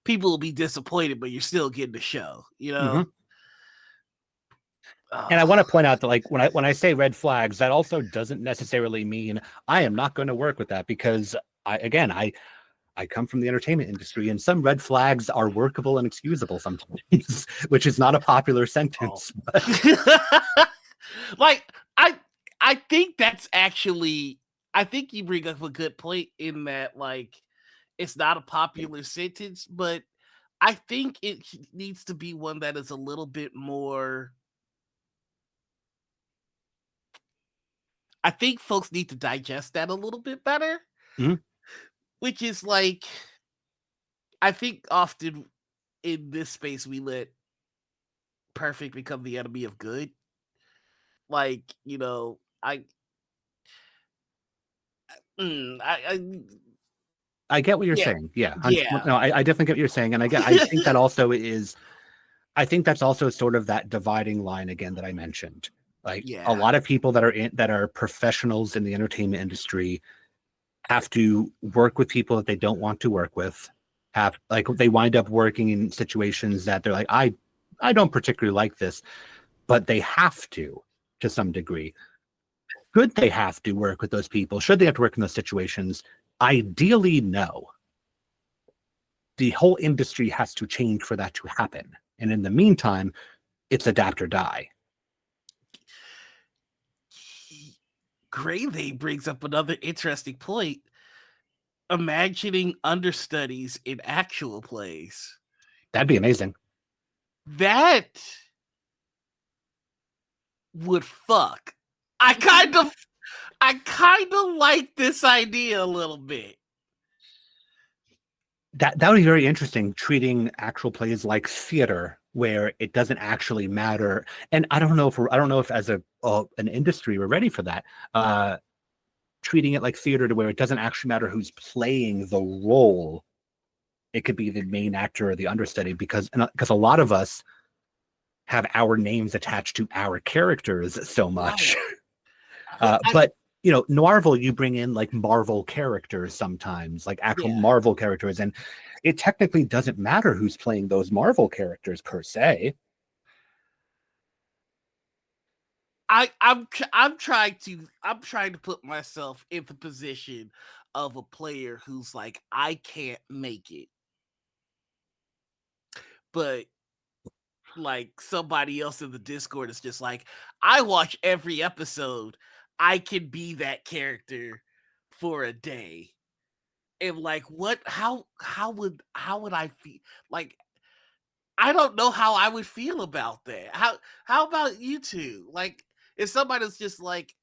people will be disappointed, but you're still getting the show, you know?
And I want to point out that, like, when I say red flags, that also doesn't necessarily mean I am not going to work with that, because I come from the entertainment industry, and some red flags are workable and excusable sometimes, which is not a popular sentence.
Like, I think that's actually, I think you bring up a good point in that, like, it's not a popular sentence, but I think it needs to be one that is a little bit more. I think folks need to digest that a little bit better, which is like, I think often in this space we let perfect become the enemy of good. Like, you know, I
get what you're saying. Yeah.
Yeah.
No, I definitely get what you're saying. And I think that also is, I think that's also sort of that dividing line again that I mentioned. Like a lot of people that are professionals in the entertainment industry have to work with people that they don't want to work with. They wind up working in situations that they're like, I don't particularly like this, but they have to some degree. Should they have to work with those people? Should they have to work in those situations? Ideally, no. The whole industry has to change for that to happen. And in the meantime, it's adapt or die.
Gravy brings up another interesting point. Imagining understudies in actual plays.
That'd be amazing.
That would fuck. I kind of like this idea a little bit.
That would be very interesting, treating actual plays like theater, where it doesn't actually matter. And I don't know if as an industry we're ready for that. Treating it like theater to where it doesn't actually matter who's playing the role. It could be the main actor or the understudy, because a lot of us have our names attached to our characters so much. But you know, Noirville, you bring in like Marvel characters sometimes, like actual Marvel characters, and it technically doesn't matter who's playing those Marvel characters per se.
I'm trying to put myself in the position of a player who's like, I can't make it, but like somebody else in the Discord is just like, I watch every episode. I can be that character for a day. And like, how would I feel? Like, I don't know how I would feel about that. How about you two? Like, if somebody's just like,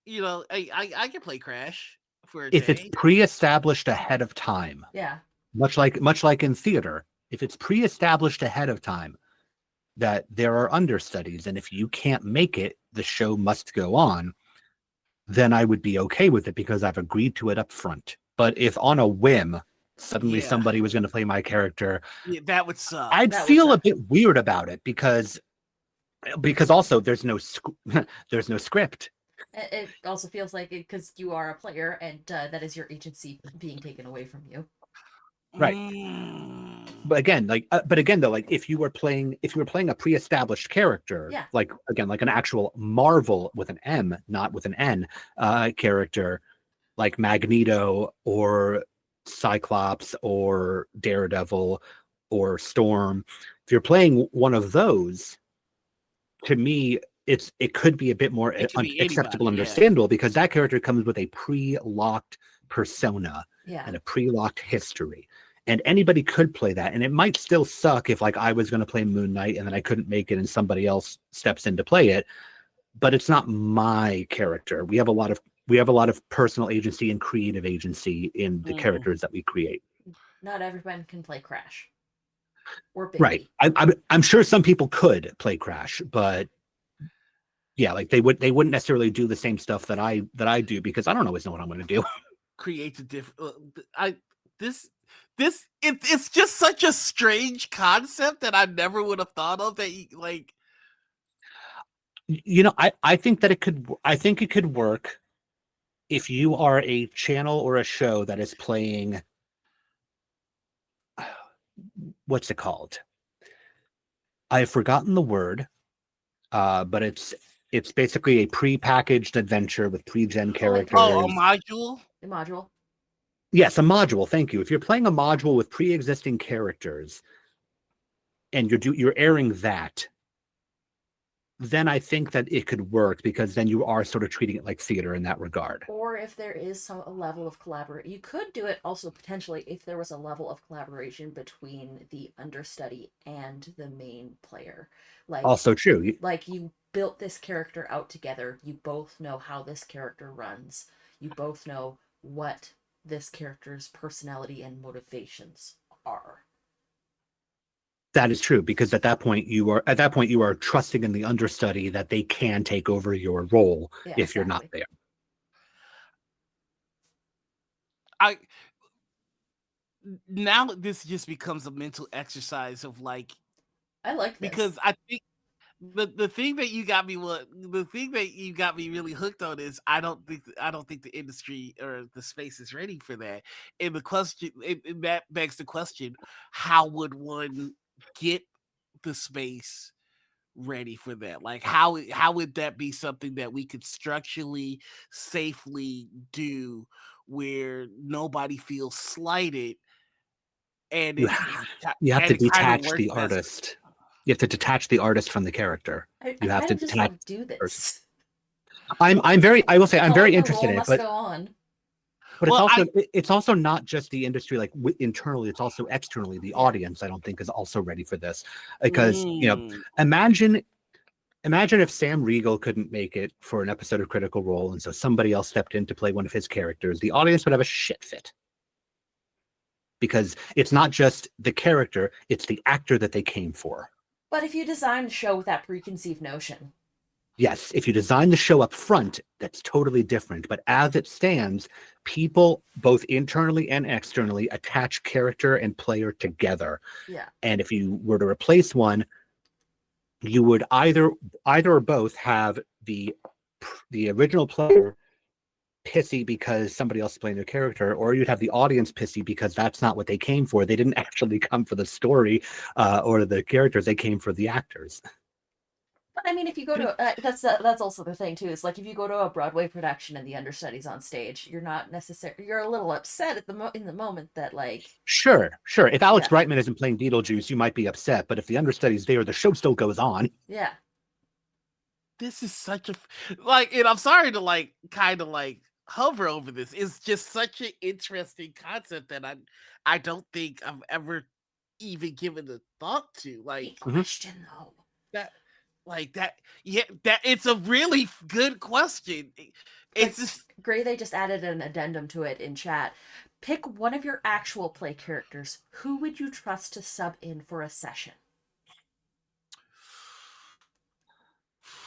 you know, I can play Crash for a day.
If it's pre-established ahead of time.
Yeah.
Much like in theater, if it's pre-established ahead of time that there are understudies, and if you can't make it, the show must go on, then I would be okay with it because I've agreed to it up front. But if on a whim, suddenly somebody was going to play my character,
that would suck.
I'd feel a bit weird about it because also there's no script.
It also feels like it because you are a player, and that is your agency being taken away from you.
Right. But again, though, like if you were playing a pre-established character, like an actual Marvel with an M, not with an N, character, like Magneto or Cyclops or Daredevil or Storm, if you're playing one of those, to me, it could be a bit more
It could be
acceptable and
anybody, yeah.
understandable because that character comes with a pre-locked persona
Yeah.
and a pre-locked history. And anybody could play that. And it might still suck if like I was going to play Moon Knight and then I couldn't make it and somebody else steps in to play it. But it's not my character. We have a lot of personal agency and creative agency in the characters that we create.
Not everyone can play Crash. Or Bigby.
Right. I'm sure some people could play Crash, but yeah, like they wouldn't necessarily do the same stuff that I do because I don't always know what I'm going to do.
Creates a different. It's just such a strange concept that I never would have thought of. That like,
you know, I think that it could work if you are a channel or a show that is playing. What's it called? I've forgotten the word, but it's basically a pre-packaged adventure with pre-gen characters.
Oh, a module.
A module.
Yes, a module. Thank you. If you're playing a module with pre-existing characters, and you're airing that, then I think that it could work because then you are sort of treating it like theater in that regard.
Or if there is a level of collaboration, you could do it also potentially if there was a level of collaboration between the understudy and the main player. Like
Also true.
Like you built this character out together. You both know how this character runs. You both know what this character's personality and motivations are.
That is true because at that point you are trusting in the understudy that they can take over your role if you're not there.
Now this just becomes a mental exercise of like,
I like this
because I think the thing that you got me really hooked on is I don't think the industry or the space is ready for that. And the question that begs the question, how would one get the space ready for that? Like how would that be something that we could structurally safely do where nobody feels slighted? And
You have to detach the artist. You have to detach the artist from the character. You have to
just
detach.
like do this.
I will say I'm very interested in it,
must
but
go on.
But well, it's also not just the industry, like internally, it's also externally. The audience, I don't think, is also ready for this because you know, imagine if Sam Riegel couldn't make it for an episode of Critical Role, and so somebody else stepped in to play one of his characters. The audience would have a shit fit because it's not just the character; it's the actor that they came for.
But if you design a show with that preconceived notion.
Yes, if you design the show up front, that's totally different. But as it stands, people, both internally and externally, attach character and player together.
Yeah.
And if you were to replace one, you would either or both have the original player pissy because somebody else is playing their character, or you'd have the audience pissy because that's not what they came for. They didn't actually come for the story or the characters. They came for the actors.
But I mean, if you go to that's also the thing too. Is like if you go to a Broadway production and the understudy's on stage, you're not necessarily you're a little upset at in the moment that like.
Sure. If Alex Brightman isn't playing Beetlejuice, you might be upset. But if the understudy's there, the show still goes on.
Yeah.
This is such a and I'm sorry to like kind of like hover over this. It's just such an interesting concept that I don't think I've ever even given a thought to. Like
question though.
That it's a really good question. It's just
Gray. They just added an addendum to it in chat. Pick one of your actual play characters. Who would you trust to sub in for a session?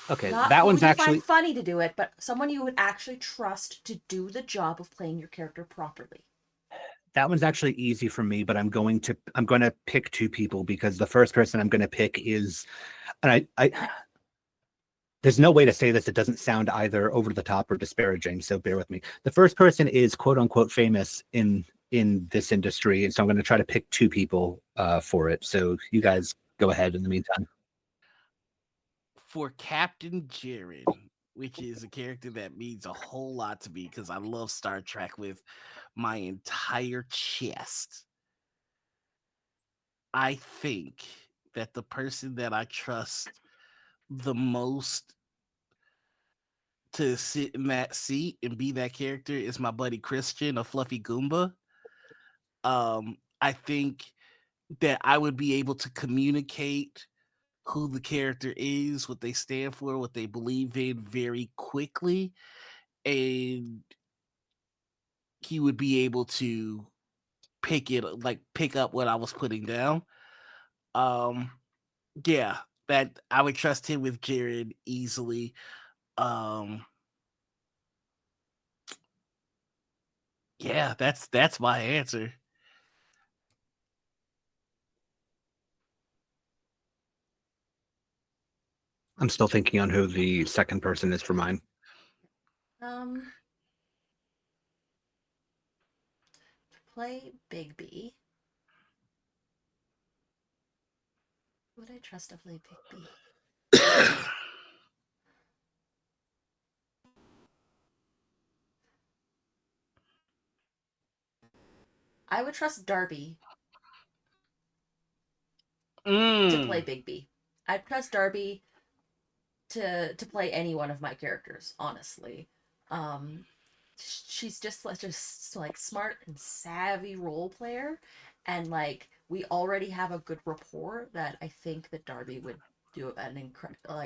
Okay,
Not
that
who
one's
you
actually
find funny to do it, but someone you would actually trust to do the job of playing your character properly.
That one's actually easy for me, but I'm going to pick two people because the first person I'm going to pick is, and I there's no way to say this that doesn't sound either over the top or disparaging, so bear with me. The first person is quote unquote famous in this industry, and so I'm going to try to pick two people for it. So you guys go ahead in the meantime.
For Captain Jiren, which is a character that means a whole lot to me because I love Star Trek with my entire chest. I think that the person that I trust the most to sit in that seat and be that character is my buddy Christian, a Fluffy Goomba. I think that I would be able to communicate who the character is, what they stand for, what they believe in very quickly, and he would be able to pick up what I was putting down. Yeah, that I would trust him with Jared easily. Yeah, that's my answer.
I'm still thinking on who the second person is for mine.
To play Bigby. Would I trust to play Bigby? I would trust Darby to play Bigby. I'd trust Darby to play any one of my characters, honestly. She's just like smart and savvy role player, and like we already have a good rapport that I think that Darby would do an incredible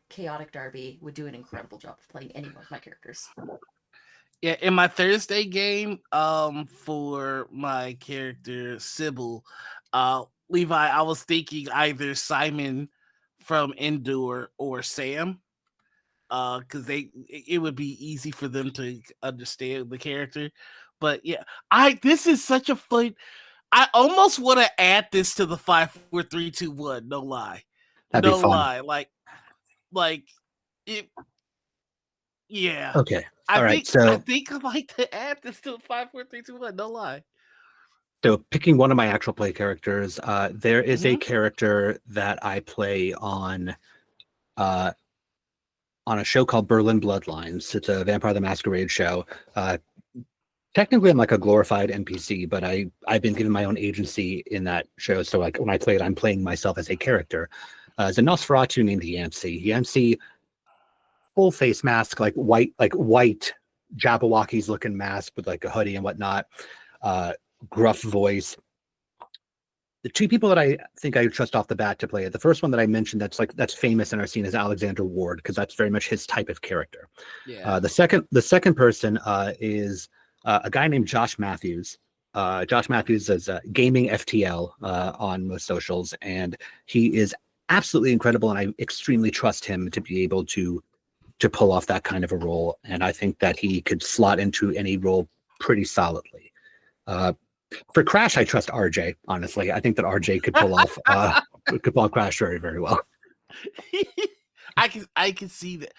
chaotic Darby would do an incredible job of playing any one of my characters.
Yeah, in my Thursday game, for my character Sybil, Levi, I was thinking either Simon from Endor or Sam, because it would be easy for them to understand the character. But yeah, this is such a fun. I almost want to add this to the 5, 4, 3, 2, 1. No lie,
That'd
no
be fun.
lie. Like it. Yeah.
Okay.
I
All right.
think
So
I think I'd like to add this to 5, 4, 3, 2, 1. No lie.
So picking one of my actual play characters, there is
Mm-hmm.
a character that I play on a show called Berlin Bloodlines. It's a Vampire the Masquerade show. Technically, I'm like a glorified NPC, but I've been given my own agency in that show. So like when I play it, I'm playing myself as a character. It's a Nosferatu named Yancey. Yancey, full face mask, like white Jabberwockies looking mask with like a hoodie and whatnot. Gruff voice. The two people that I think I trust off the bat to play it. The first one that I mentioned that's famous in our scene is Alexander Ward, because that's very much his type of character.
Yeah.
The second person is a guy named Josh Matthews. Josh Matthews is gaming FTL on most socials, and he is absolutely incredible, and I extremely trust him to be able to pull off that kind of a role. And I think that he could slot into any role pretty solidly. For Crash, I trust RJ. Honestly, I think that RJ could pull off Crash very, very well.
I can see that.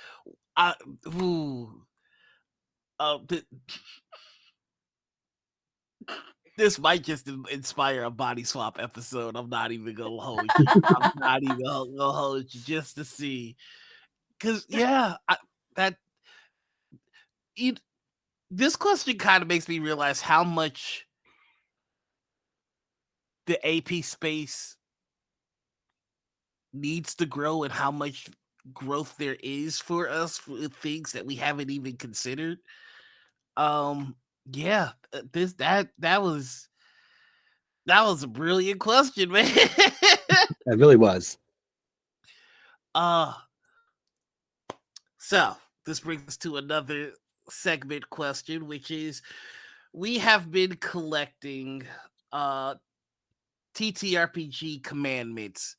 This might just inspire a body swap episode. I'm not even gonna hold you. I'm not even gonna hold you just to see. Because this question kind of makes me realize how much the AP space needs to grow and how much growth there is for us for things that we haven't even considered. That was a brilliant question, man.
It really was.
So this brings us to another segment question, which is we have been collecting TTRPG commandments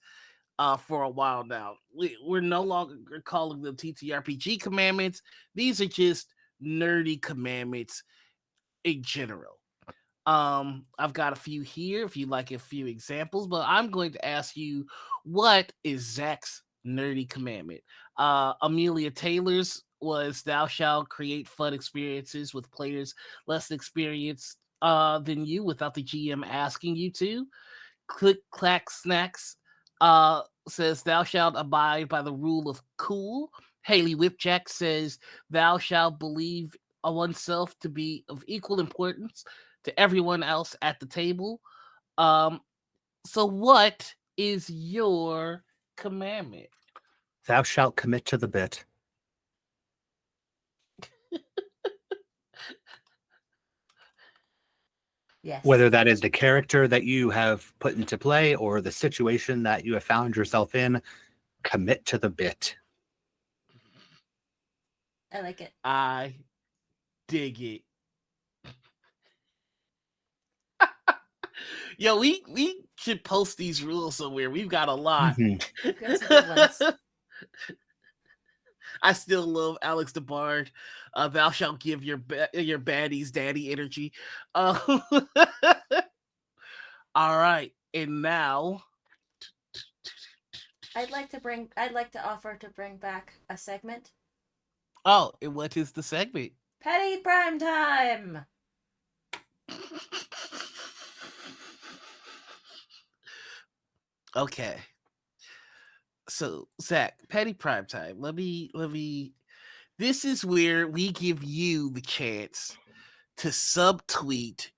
for a while now. We're no longer calling them TTRPG commandments. These are just nerdy commandments in general. I've got a few here if you'd like a few examples, but I'm going to ask you, what is Zach's nerdy commandment? Amelia Taylor's was thou shalt create fun experiences with players less experienced than you without the GM asking you to. Click Clack Snacks says thou shalt abide by the rule of cool. Haley Whipjack says thou shalt believe oneself to be of equal importance to everyone else at the table. So what is your commandment?
Thou shalt commit to the bit.
Yes.
Whether that is the character that you have put into play or the situation that you have found yourself in, commit to the bit.
I like it.
I dig it. Yo, we should post these rules somewhere. We've got a lot.
We've got some good ones.
I still love Alex DeBard. Thou shalt give your baddies daddy energy. All right, and now
I'd like to offer to bring back a segment.
oh, and what is the segment?
Petty Prime Time.
Okay. So Zach, Petty Prime Time. Let me. This is where we give you the chance to subtweet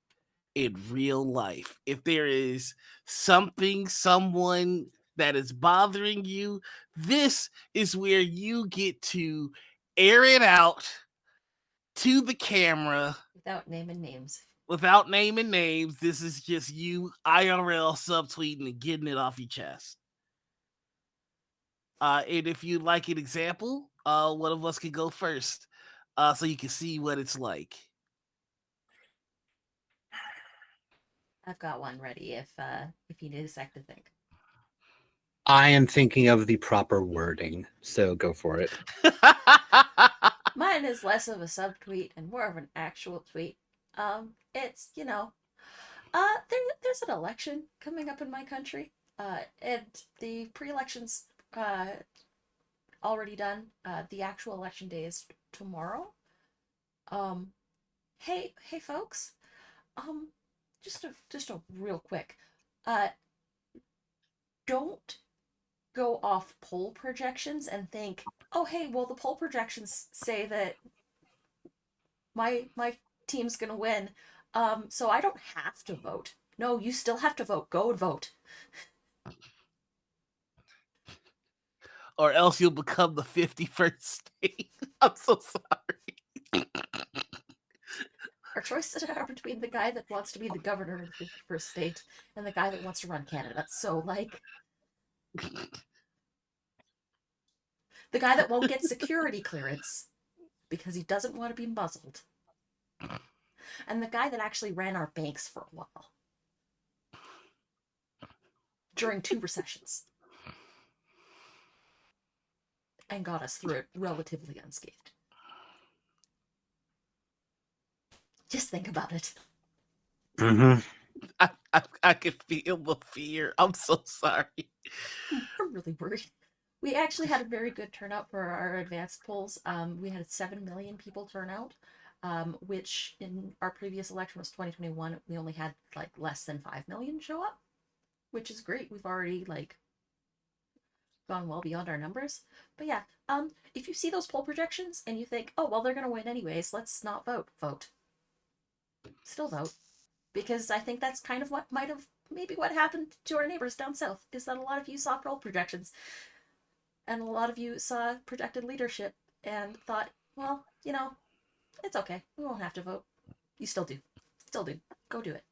in real life. If there is someone that is bothering you, this is where you get to air it out to the camera
Without naming names.
without naming names. This is just you IRL subtweeting and getting it off your chest. And if you'd like an example, one of us can go first, so you can see what it's like.
I've got one ready if you need a sec to think.
I am thinking of the proper wording, so go for it.
Mine is less of a subtweet and more of an actual tweet. It's there's an election coming up in my country, and the pre-election's already done. The actual election day is tomorrow. Hey folks, just a real quick, don't go off poll projections and think, oh hey, well the poll projections say that my team's gonna win, so I don't have to vote. No, you still have to vote. Go and vote.
Or else you'll become the 51st state. I'm so sorry.
Our choices are between the guy that wants to be the governor of the 51st state and the guy that wants to run Canada. So, like, the guy that won't get security clearance because he doesn't want to be muzzled. And the guy that actually ran our banks for a while. During 2 recessions. And got us through it relatively unscathed. Just think about it.
Mm-hmm.
I can feel the fear. I'm so sorry.
I'm really worried. We actually had a very good turnout for our advanced polls. We had 7 million people turn out, which in our previous election was 2021. We only had like less than 5 million show up, which is great. We've already like gone well beyond our numbers. But yeah, if you see those poll projections and you think, oh well, they're gonna win anyways, let's not vote. Still vote, because I think that's kind of what maybe what happened to our neighbors down south, is that a lot of you saw poll projections and a lot of you saw projected leadership and thought, well, it's okay, we won't have to vote. You still do. Go do it,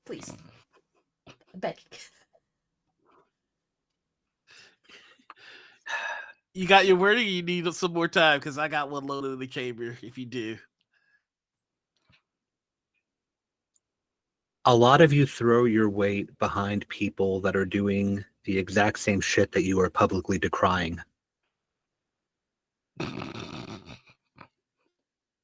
please. I beg.
You got your wording? You need some more time, because I got one loaded in the chamber if you do.
A lot of you throw your weight behind people that are doing the exact same shit that you are publicly decrying.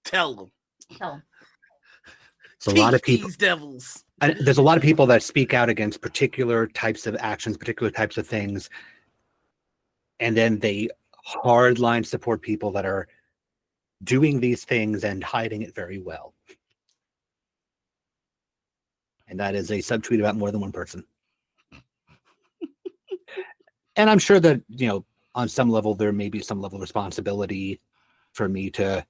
Tell them.
There's a lot of people.
These devils.
And there's a lot of people that speak out against particular types of actions, particular types of things, and then they hardline support people that are doing these things and hiding it very well. And that is a subtweet about more than one person. And I'm sure that, on some level, there may be some level of responsibility for me to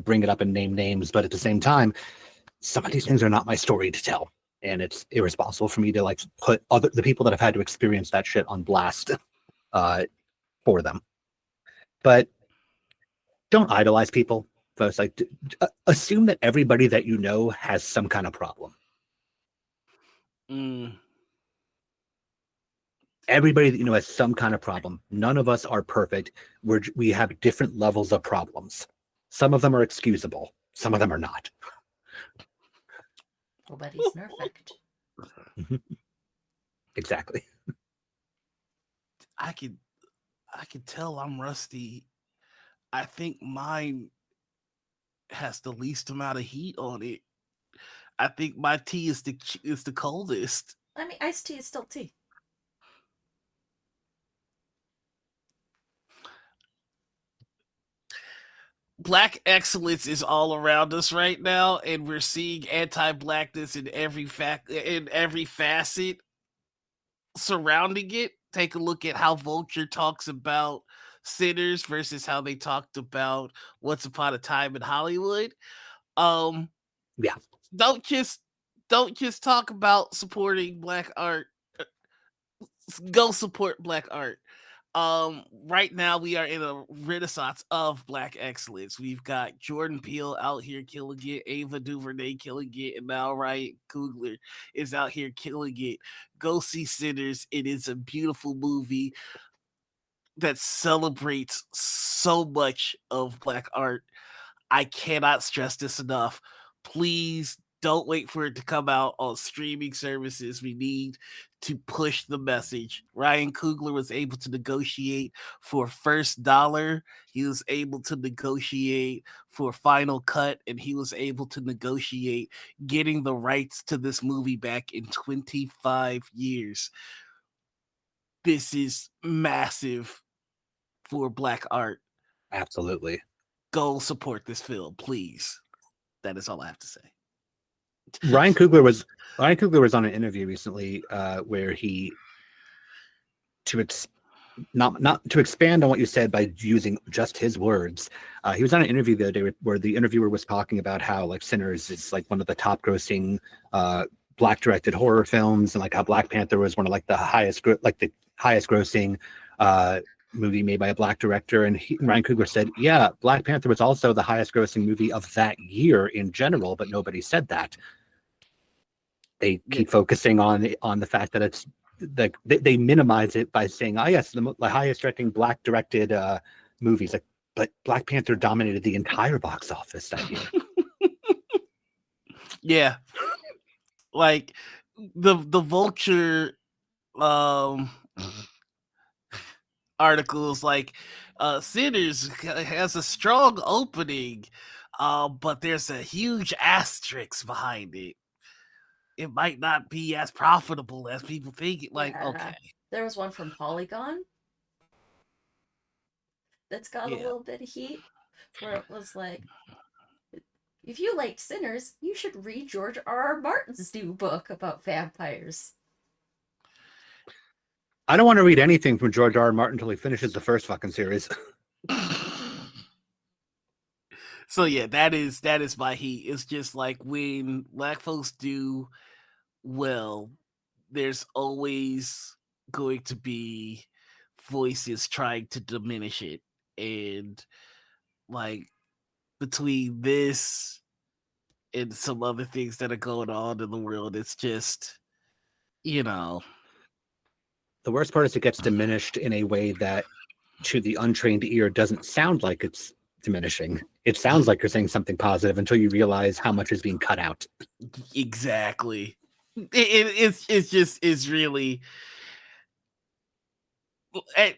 bring it up and name names. But at the same time, some of these things are not my story to tell. And it's irresponsible for me to put the people that have had to experience that shit on blast for them. But don't idolize people. folks, like assume that everybody that you know has some kind of problem. Everybody that you know has some kind of problem. None of us are perfect. We have different levels of problems. Some of them are excusable. Some of them are not.
Nobody's perfect.
Exactly.
I can tell I'm rusty. I think mine has the least amount of heat on it. I think my tea is the coldest.
I mean, iced tea is still tea.
Black excellence is all around us right now, and we're seeing anti-blackness in every facet surrounding it. Take a look at how Vulture talks about Sinners versus how they talked about Once Upon a Time in Hollywood.
Yeah.
Don't just talk about supporting Black art. Go support Black art. Right now we are in a renaissance of Black excellence. We've got Jordan Peele out here killing it, Ava DuVernay killing it, and now Ryan Coogler is out here killing it. Go see Sinners. It is a beautiful movie that celebrates so much of Black art. I cannot stress this enough. Please don't wait for it to come out on streaming services. We need to push the message. Ryan Coogler was able to negotiate for first dollar. He was able to negotiate for final cut, and he was able to negotiate getting the rights to this movie back in 25 years. This is massive for Black art.
Absolutely.
Go support this film, please. That is all I have to say.
Ryan Coogler was on an interview recently where he not to expand on what you said by using just his words. He was on an interview the other day where the interviewer was talking about how like Sinners is like one of the top grossing Black directed horror films, and like how Black Panther was one of like the highest grossing movie made by a Black director. And Ryan Coogler said, yeah, Black Panther was also the highest grossing movie of that year in general, but nobody said that. They keep focusing on the fact that it's like they minimize it by saying, oh yes, the highest directing Black directed movies. Like, but Black Panther dominated the entire box office that year.
Yeah. Like the Vulture articles, like Sinners has a strong opening, but there's a huge asterisk behind it. It might not be as profitable as people think. Like,
Yeah.
okay.
There was one from Polygon that's got a little bit of heat, where it was like, if you liked Sinners, you should read George R.R. Martin's new book about vampires.
I don't want to read anything from George R.R. Martin until he finishes the first fucking series.
So yeah, that is my heat. It's just like when Black folks do well, there's always going to be voices trying to diminish it. And like between this and some other things that are going on in the world, it's just, you know.
The worst part is it gets diminished in a way that to the untrained ear doesn't sound like it's diminishing. It sounds like you're saying something positive until you realize how much is being cut out.
Exactly. It's really,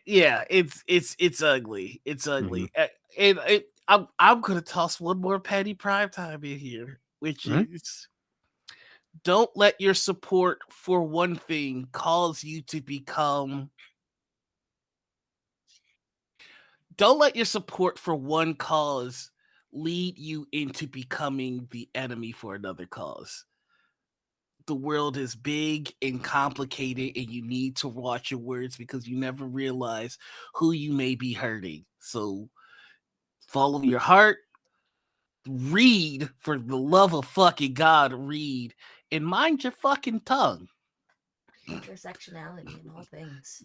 yeah, it's ugly. It's ugly. And I'm gonna toss one more petty prime time in here, which is, don't let your support for one thing cause you to become. Don't let your support for one cause lead you into becoming the enemy for another cause. The world is big and complicated, and you need to watch your words because you never realize who you may be hurting. So follow your heart, read, for the love of fucking God, read, and mind your fucking tongue.
Intersectionality in all things.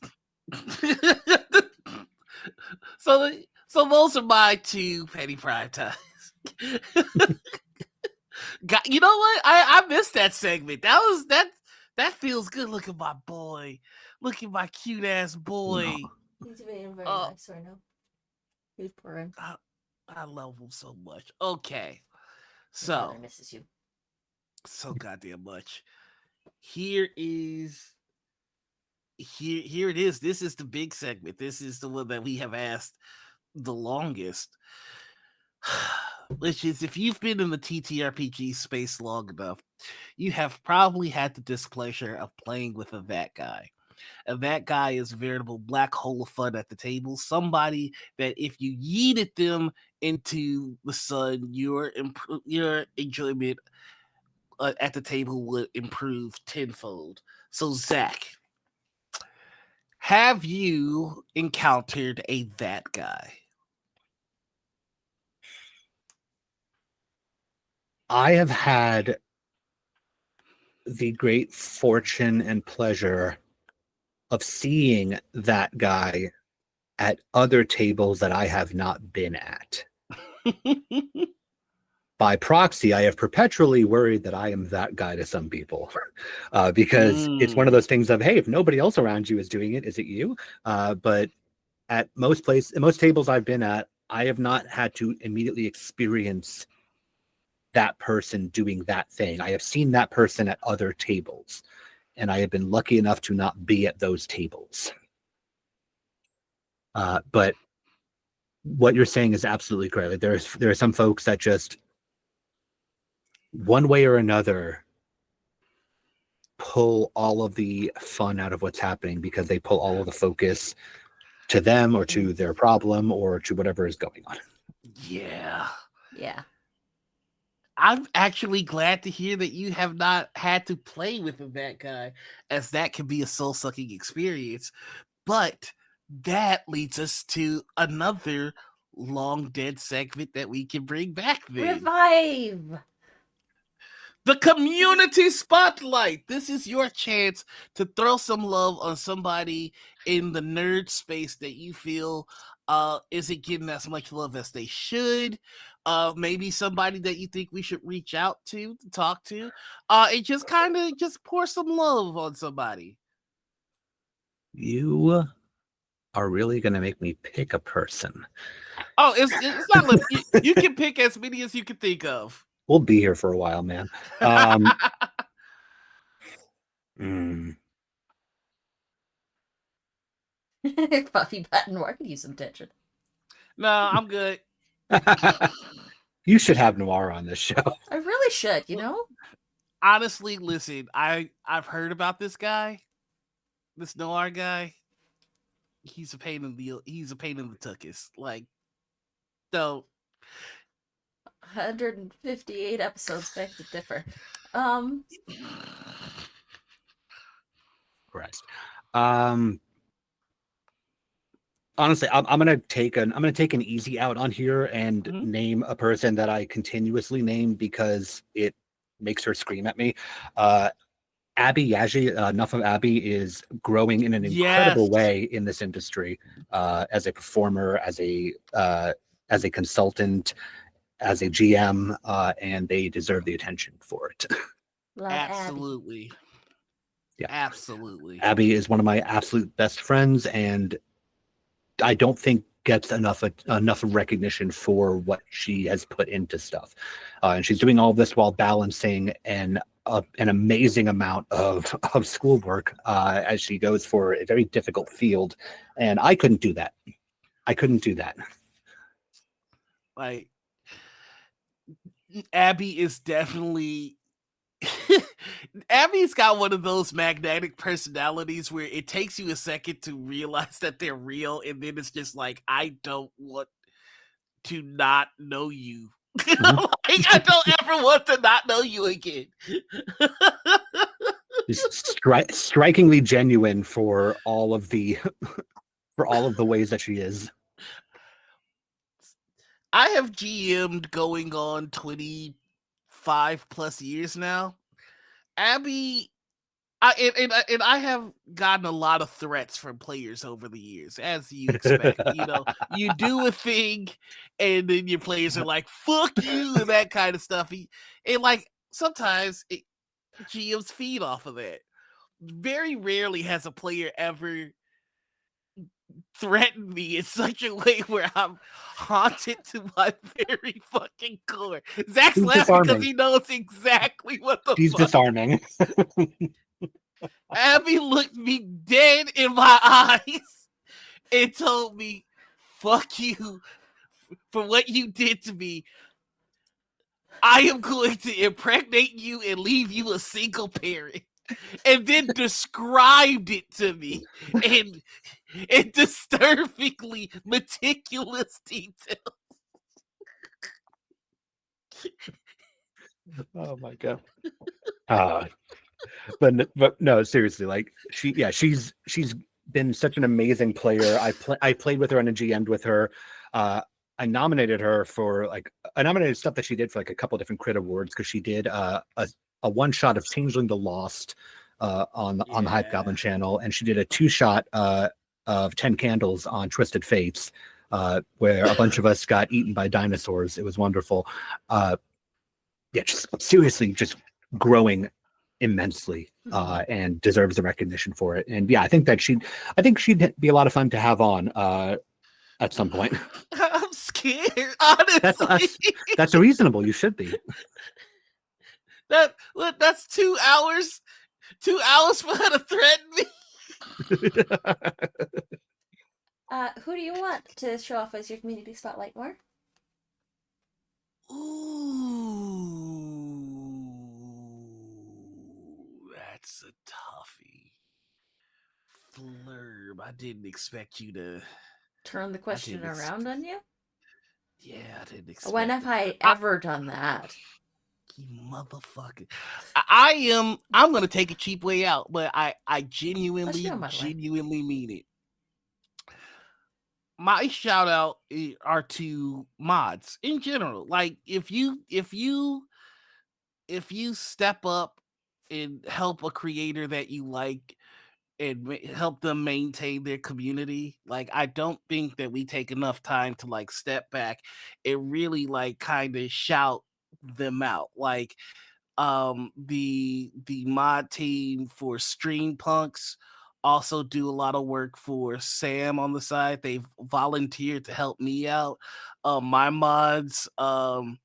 So those are my two petty prime times. God, you know what? I missed that segment. That feels good. Look at my boy. Look at my cute ass boy.
He's being very
Oh.
nice right now. He's purring.
I love him so much. Okay.
His mother
So
misses you.
so goddamn much. Here it is. This is the big segment. This is the one that we have asked the longest. Which is, if you've been in the TTRPG space long enough, you have probably had the displeasure of playing with a that guy. And that guy is a veritable black hole of fun at the table. Somebody that if you yeeted them into the sun, your enjoyment at the table would improve tenfold. So, Zach, have you encountered a that guy?
I have had the great fortune and pleasure of seeing that guy at other tables that I have not been at. By proxy, I have perpetually worried that I am that guy to some people, because it's one of those things of, hey, if nobody else around you is doing it, is it you? But at most tables I've been at, I have not had to immediately experience that person doing that thing. I have seen that person at other tables, and I have been lucky enough to not be at those tables. But what you're saying is absolutely correct. Like there are some folks that just, one way or another, pull all of the fun out of what's happening because they pull all of the focus to them or to their problem or to whatever is going on.
Yeah.
Yeah.
I'm actually glad to hear that you have not had to play with that guy, as that can be a soul-sucking experience. But that leads us to another long dead segment that we can bring back then.
Revive!
The community spotlight. This is your chance to throw some love on somebody in the nerd space that you feel isn't getting as much love as they should. Maybe somebody that you think we should reach out to talk to. And just kind of just pour some love on somebody.
You are really going to make me pick a person.
Oh, it's not like you can pick as many as you can think of.
We'll be here for a while, man.
Puffy button, I could use some attention.
No, I'm good.
You should have Noir on this show.
I really should, you know?
Honestly, listen, I've heard about this guy, this Noir guy. He's a pain in the tuchus. Like, don't.
158 episodes back to differ.
Christ. Honestly, I'm gonna take an easy out on here and name a person that I continuously name because it makes her scream at me. Abby Yaji, Enough of Abby, is growing in an incredible way in this industry, as a performer, as a consultant, as a GM, and they deserve the attention for it.
Absolutely.
Yeah.
Absolutely.
Abby is one of my absolute best friends, and I don't think gets enough recognition for what she has put into stuff. And she's doing all this while balancing an amazing amount of schoolwork as she goes for a very difficult field. And I couldn't do that.
Like, Abby is definitely Abby's got one of those magnetic personalities where it takes you a second to realize that they're real, and then it's just like, I don't want to not know you. Like, I don't ever want to not know you again.
Strikingly genuine for all of the ways that she is.
I have GM'd going on 25 plus years now. Abby, And I have gotten a lot of threats from players over the years, as you expect. You do a thing, and then your players are like, "Fuck you," and that kind of stuff. And like sometimes GMs feed off of that. Very rarely has a player ever threatened me in such a way where I'm haunted to my very fucking core. Zach's
She's
laughing because
disarming.
he knows exactly what the
She's
fuck.
disarming.
Abby looked me dead in my eyes and told me, "Fuck you for what you did to me. I am going to impregnate you and leave you a single parent." And then described it to me in disturbingly meticulous detail.
Oh my god. But no, seriously, like she's been such an amazing player. I played with her and a GM'd with her. I nominated her for I nominated stuff that she did for like a couple different crit awards because she did a one shot of Changeling the Lost on the Hype Goblin channel, and she did a 2-shot of 10 Candles on Twisted Fates, where a bunch of us got eaten by dinosaurs. It was wonderful. Just seriously, just growing immensely, and deserves the recognition for it. And yeah, I think she'd be a lot of fun to have on at some point.
I'm scared, honestly.
That's reasonable. You should be.
That's 2 hours. 2 hours for her to threaten me.
Who do you want to show off as your community spotlight more?
Ooh, that's a toughie. Flurb, I didn't expect you to
turn the question around on you.
Yeah, I didn't expect.
When have I ever done that?
You motherfucker. I'm gonna take a cheap way out, but I genuinely mean it. My shout out are to mods in general. Like if you step up and help a creator that you like and help them maintain their community, like I don't think that we take enough time to like step back and really like kind of shout them out. Like the mod team for Stream Punks also do a lot of work for Sam on the side. They've volunteered to help me out. My mods, AJ,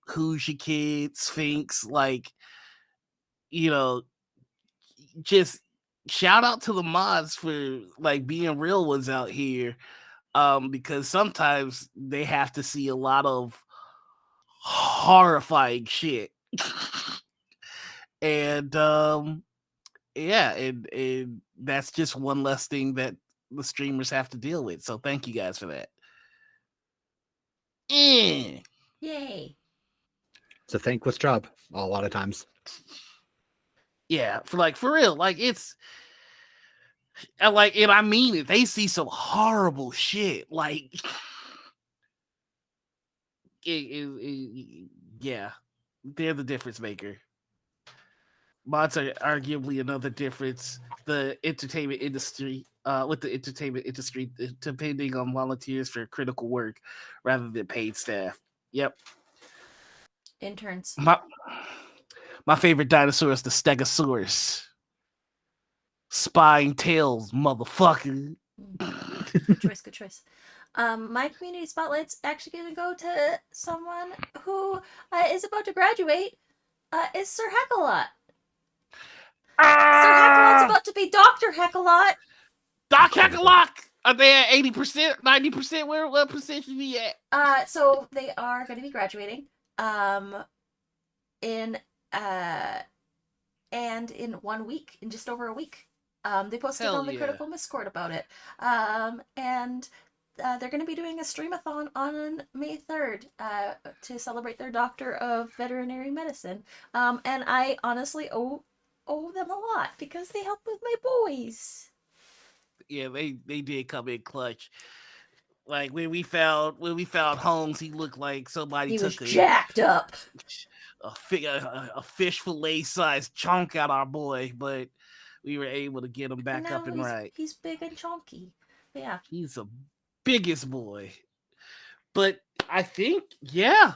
Who's Your Kid, Sphinx, like, just shout out to the mods for like being real ones out here. Because sometimes they have to see a lot of horrifying shit. And and that's just one less thing that the streamers have to deal with. So thank you guys for that.
Yay.
It's a thankless job a lot of times.
Yeah, for real. Like it's and I mean it, they see some horrible shit. Like yeah, they're the difference maker. Mods are arguably another difference. The entertainment industry, with the entertainment industry, depending on volunteers for critical work rather than paid staff. Yep.
Interns.
My favorite dinosaur is the Stegosaurus. Spine tails, motherfucker.
Good choice. My community spotlight's actually going to go to someone who is about to graduate. Is Sir Heckalot. Sir Heckalot's about to be Dr. Heckalot.
Doc Heckalot! Are they at 80%, 90%? What percent should be at?
So they are going to be graduating. In 1 week, in just over a week. They posted on the Critical Miscord about it. And they're going to be doing a streamathon on May 3rd to celebrate their Doctor of Veterinary Medicine. And I honestly owe them a lot because they helped with my boys.
Yeah, they did come in clutch. Like when we found Holmes, he looked like somebody
He was
took
jacked up.
a fish fillet sized chunk out our boy, but we were able to get him back
Now
up and right.
he's big and chunky. Yeah.
He's the biggest boy. But I think, yeah,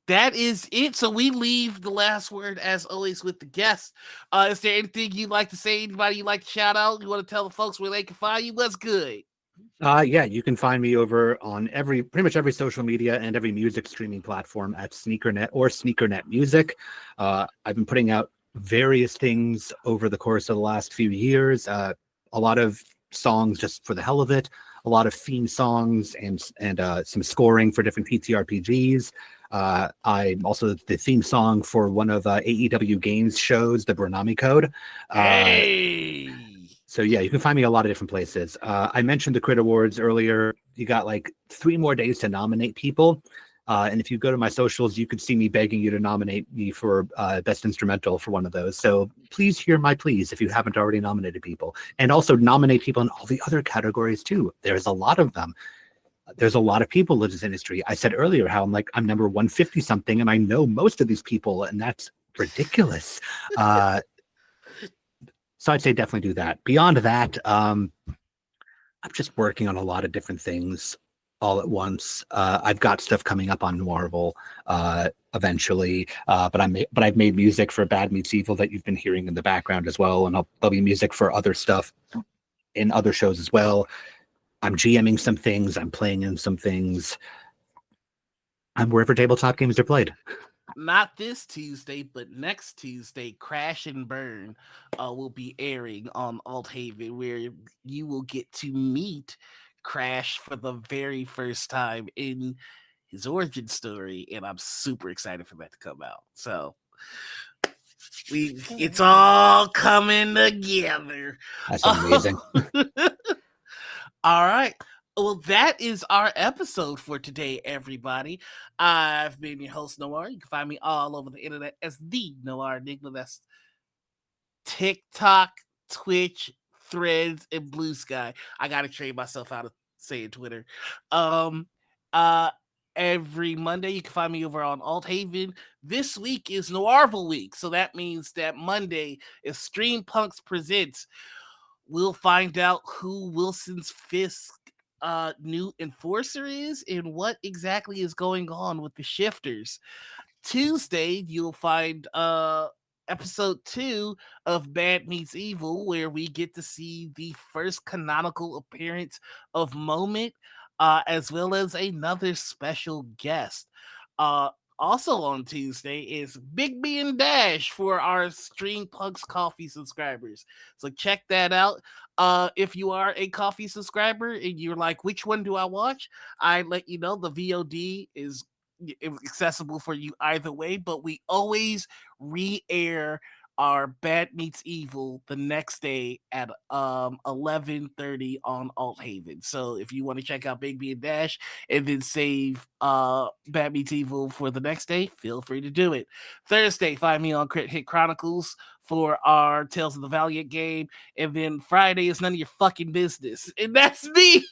that is it. So we leave the last word, as always, with the guests. Is there anything you'd like to say? Anybody you'd like to shout out? You want to tell the folks where they can find you? What's good?
Yeah, you can find me over on pretty much every social media and every music streaming platform at Sneakernet or Sneakernet Music. I've been putting out various things over the course of the last few years. A lot of songs just for the hell of it, a lot of theme songs and some scoring for different TTRPGs. I'm also the theme song for one of AEW Games shows, the Bronami Code. So yeah, you can find me a lot of different places. I mentioned the Crit Awards earlier. You got like 3 more days to nominate people. And if you go to my socials, you could see me begging you to nominate me for Best Instrumental for one of those. So please hear my pleas if you haven't already nominated people. And also nominate people in all the other categories too. There's a lot of them. There's a lot of people in this industry. I said earlier how I'm number 150 something, and I know most of these people, and that's ridiculous. So I'd say definitely do that. Beyond that, I'm just working on a lot of different things all at once. I've got stuff coming up on Noirville eventually, but I've made music for Bad Meets Evil that you've been hearing in the background as well, and there'll be music for other stuff in other shows as well. I'm GMing some things. I'm playing in some things. I'm wherever tabletop games are played.
Not this Tuesday, but next Tuesday, Crash and Burn will be airing on Althaven, where you will get to meet Crash for the very first time in his origin story, and I'm super excited for that to come out. So it's all coming together.
That's amazing.
All right. Well, that is our episode for today, everybody. I've been your host, Noir. You can find me all over the internet as the Noir Enigma. That's TikTok, Twitch, Threads, and Blue Sky. I gotta train myself out of saying Twitter. Every Monday you can find me over on Althaven. This week is Noirville week, so that means that Monday is Stream Punks Presents. We'll find out who Wilson's Fisk new enforcer is and what exactly is going on with the shifters. Tuesday, you'll find episode 2 of Bad Meets Evil, where we get to see the first canonical appearance of Moment, as well as another special guest. Also on Tuesday is Big B and Dash for our Stream Punks Coffee subscribers. So check that out. If you are a coffee subscriber and you're like, which one do I watch? I let you know the VOD is accessible for you either way, but we always re-air our Bad Meets Evil the next day at 11:30 on Althaven. So if you want to check out Big B and Dash and then save Bad Meets Evil for the next day, feel free to do it. Thursday, find me on Crit Hit Chronicles for our Tales of the Valiant game, and then Friday is none of your fucking business, and that's me.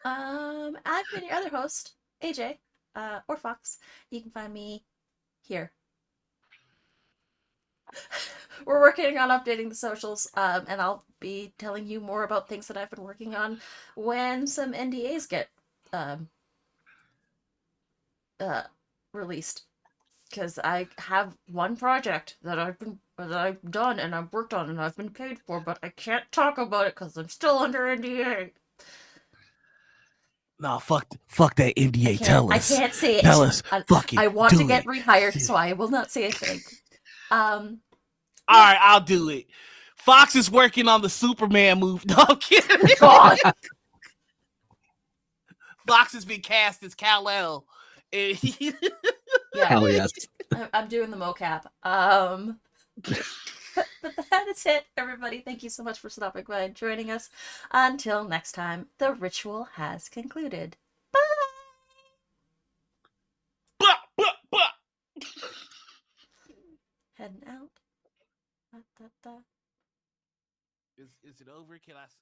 I've been your other host, AJ, or Fox. You can find me here. We're working on updating the socials, and I'll be telling you more about things that I've been working on when some NDAs get released. Because I have one project that I've done and I've worked on and I've been paid for, but I can't talk about it because I'm still under NDA.
No, fuck that NDA. Tell us.
I can't say it.
Tell us. Fuck it.
I want
Do
to get
it.
rehired, so I will not say a thing.
All right, I'll do it. Fox is working on the Superman movie. No, I'm kidding.
God.
Fox has been cast as Kal-El.
Yeah.
Hell yes.
I'm doing the mocap. But that is it, everybody. Thank you so much for stopping by and joining us. Until next time, the ritual has concluded. Bye. Heading out.
Is it over? Can I say?